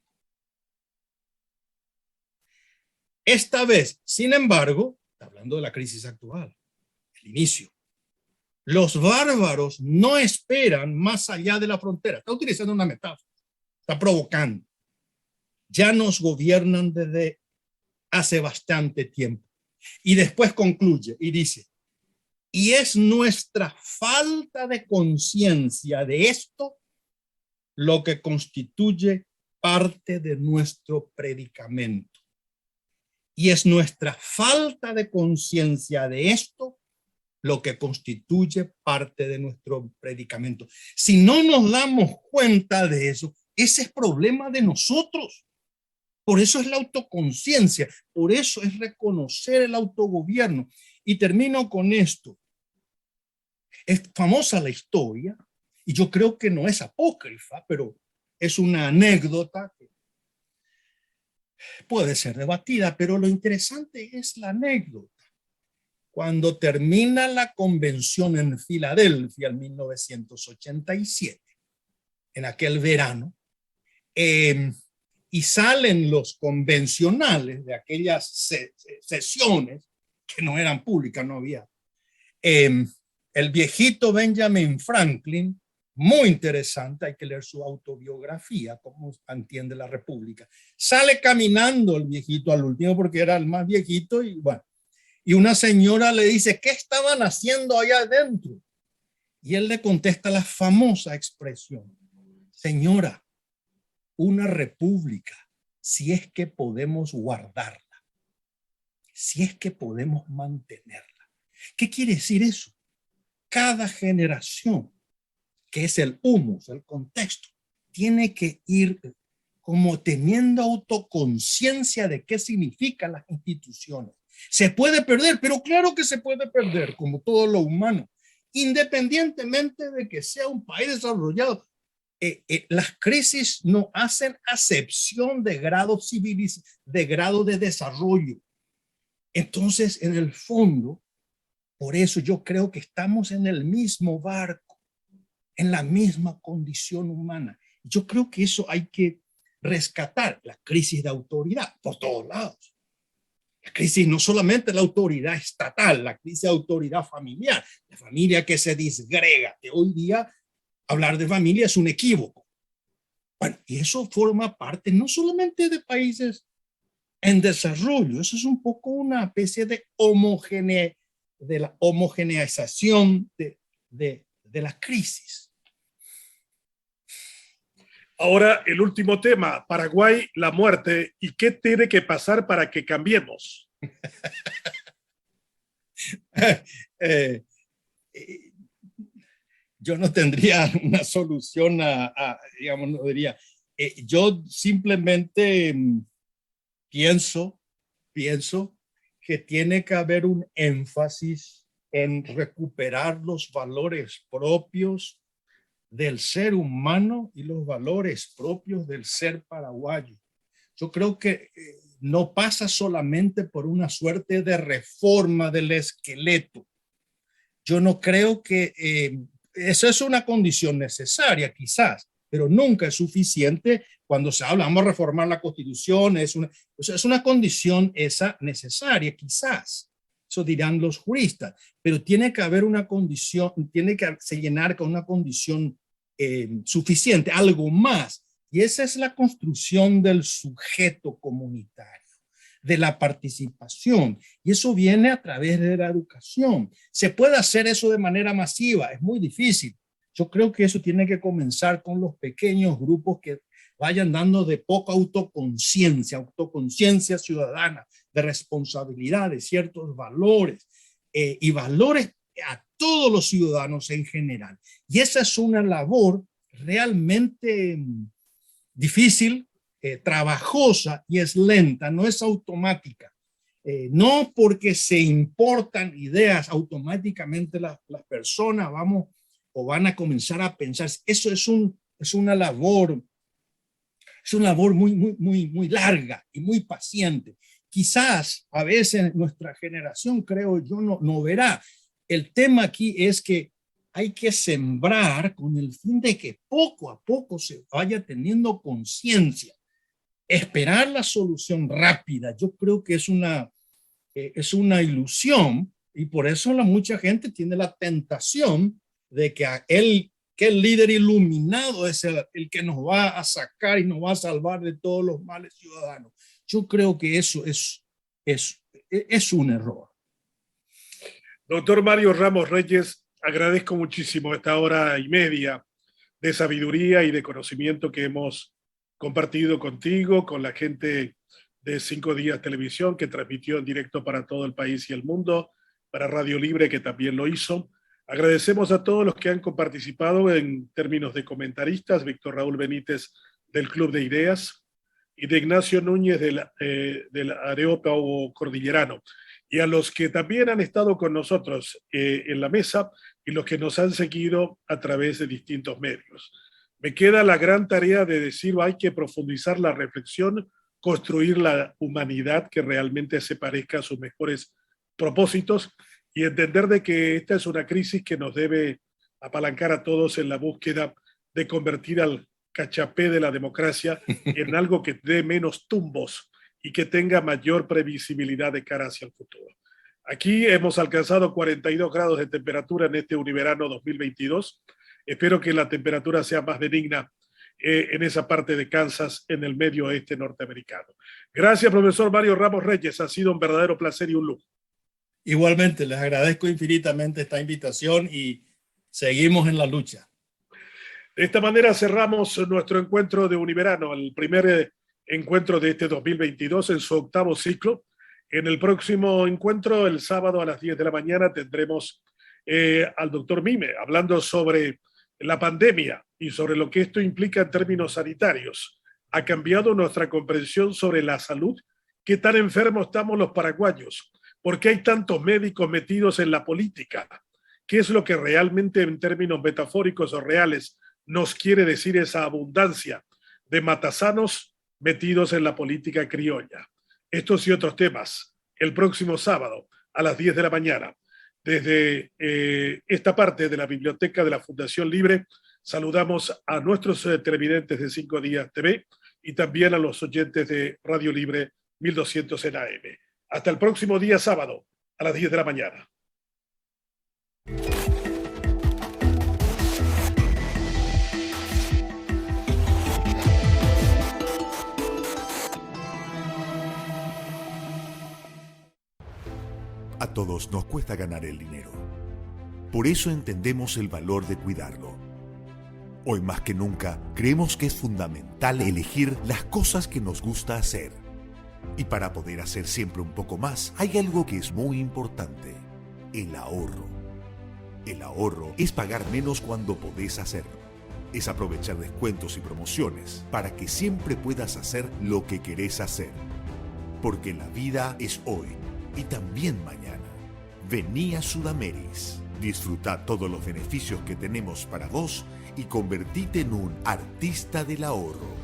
Esta vez, sin embargo, hablando de la crisis actual, el inicio, los bárbaros no esperan más allá de la frontera. Está utilizando una metáfora, está provocando. Ya nos gobiernan desde hace bastante tiempo. Y después concluye y dice, y es nuestra falta de conciencia de esto lo que constituye parte de nuestro predicamento. Y es nuestra falta de conciencia de esto lo que constituye parte de nuestro predicamento. Si no nos damos cuenta de eso, ese es problema de nosotros. Por eso es la autoconciencia, por eso es reconocer el autogobierno. Y termino con esto. Es famosa la historia, y yo creo que no es apócrifa, pero es una anécdota que puede ser debatida, pero lo interesante es la anécdota. cuando termina la convención en Filadelfia en 1987, en aquel verano, y salen los convencionales de aquellas sesiones que no eran públicas, no había. El viejito Benjamin Franklin, muy interesante, hay que leer su autobiografía, cómo entiende la República. Sale caminando el viejito al último porque era el más viejito y bueno, y una señora le dice, ¿qué estaban haciendo allá adentro? Y él le contesta la famosa expresión, señora, una república, si es que podemos guardarla, si es que podemos mantenerla. ¿Qué quiere decir eso? Cada generación, que es el humus, el contexto, tiene que ir como teniendo autoconciencia de qué significan las instituciones. Se puede perder, pero claro que se puede perder, como todo lo humano, independientemente de que sea un país desarrollado. Las crisis no hacen acepción de grado de grado de desarrollo. Entonces, en el fondo, por eso yo creo que estamos en el mismo barco, en la misma condición humana. Yo creo que eso hay que rescatar, la crisis de autoridad por todos lados. La crisis no solamente de la autoridad estatal, la crisis de autoridad familiar, la familia que se disgrega, que hoy día hablar de familia es un equívoco. Bueno, y eso forma parte no solamente de países en desarrollo, eso es un poco una especie de la homogeneización de la crisis. Ahora, el último tema, Paraguay, la muerte, ¿y qué tiene que pasar para que cambiemos? Yo no tendría una solución digamos, no diría, yo simplemente pienso que tiene que haber un énfasis en recuperar los valores propios del ser humano y los valores propios del ser paraguayo. Yo creo que no pasa solamente por una suerte de reforma del esqueleto. Yo no creo que eso es una condición necesaria, quizás, pero nunca es suficiente cuando se habla, vamos a reformar la Constitución, es una condición esa necesaria, quizás. Eso dirán los juristas, pero tiene que haber una condición, tiene que se llenar con una condición suficiente, algo más. Y esa es la construcción del sujeto comunitario, de la participación. Y eso viene a través de la educación. ¿Se puede hacer eso de manera masiva? Es muy difícil. Yo creo que eso tiene que comenzar con los pequeños grupos que vayan dando de poca autoconciencia ciudadana, de responsabilidad, de ciertos valores y valores a todos los ciudadanos en general. Y esa es una labor realmente difícil, trabajosa y es lenta, no es automática. No porque se importan ideas automáticamente las personas van a comenzar a pensar. Eso es una labor muy larga y muy paciente. Quizás a veces nuestra generación, creo yo, no verá. El tema aquí es que hay que sembrar con el fin de que poco a poco se vaya teniendo conciencia. Esperar la solución rápida, yo creo que es una ilusión y por eso mucha gente tiene la tentación de que el líder iluminado es el que nos va a sacar y nos va a salvar de todos los males ciudadanos. Yo creo que eso es un error. Doctor Mario Ramos Reyes, agradezco muchísimo esta hora y media de sabiduría y de conocimiento que hemos compartido contigo, con la gente de 5 Días Televisión, que transmitió en directo para todo el país y el mundo, para Radio Libre, que también lo hizo. Agradecemos a todos los que han participado en términos de comentaristas, Víctor Raúl Benítez del Club de Ideas y de Ignacio Núñez del Areópago Cordillerano. Y a los que también han estado con nosotros en la mesa y los que nos han seguido a través de distintos medios. Me queda la gran tarea de decir, hay que profundizar la reflexión, construir la humanidad que realmente se parezca a sus mejores propósitos y entender de que esta es una crisis que nos debe apalancar a todos en la búsqueda de convertir al cachapé de la democracia en algo que dé menos tumbos y que tenga mayor previsibilidad de cara hacia el futuro. Aquí hemos alcanzado 42 grados de temperatura en este univerano 2022. Espero que la temperatura sea más benigna en esa parte de Kansas, en el medio oeste norteamericano. Gracias, profesor Mario Ramos Reyes. Ha sido un verdadero placer y un lujo. Igualmente, les agradezco infinitamente esta invitación y seguimos en la lucha. De esta manera cerramos nuestro encuentro de Univerano, el primer encuentro de este 2022 en su octavo ciclo. En el próximo encuentro, el sábado a las 10 de la mañana, tendremos al doctor Mime hablando sobre la pandemia y sobre lo que esto implica en términos sanitarios. Ha cambiado nuestra comprensión sobre la salud. ¿Qué tan enfermos estamos los paraguayos? ¿Por qué hay tantos médicos metidos en la política? ¿Qué es lo que realmente en términos metafóricos o reales nos quiere decir esa abundancia de matasanos metidos en la política criolla? Estos y otros temas el próximo sábado a las 10 de la mañana. Desde esta parte de la biblioteca de la Fundación Libre, saludamos a nuestros televidentes de 5 Días TV y también a los oyentes de Radio Libre 1200 en AM. Hasta el próximo día sábado a las 10 de la mañana. A todos nos cuesta ganar el dinero. Por eso entendemos el valor de cuidarlo. Hoy más que nunca, creemos que es fundamental elegir las cosas que nos gusta hacer. Y para poder hacer siempre un poco más, hay algo que es muy importante: el ahorro. El ahorro es pagar menos cuando podés hacerlo. Es aprovechar descuentos y promociones para que siempre puedas hacer lo que querés hacer. Porque la vida es hoy y también mañana. Vení a Sudameris. Disfruta todos los beneficios que tenemos para vos y convertite en un artista del ahorro.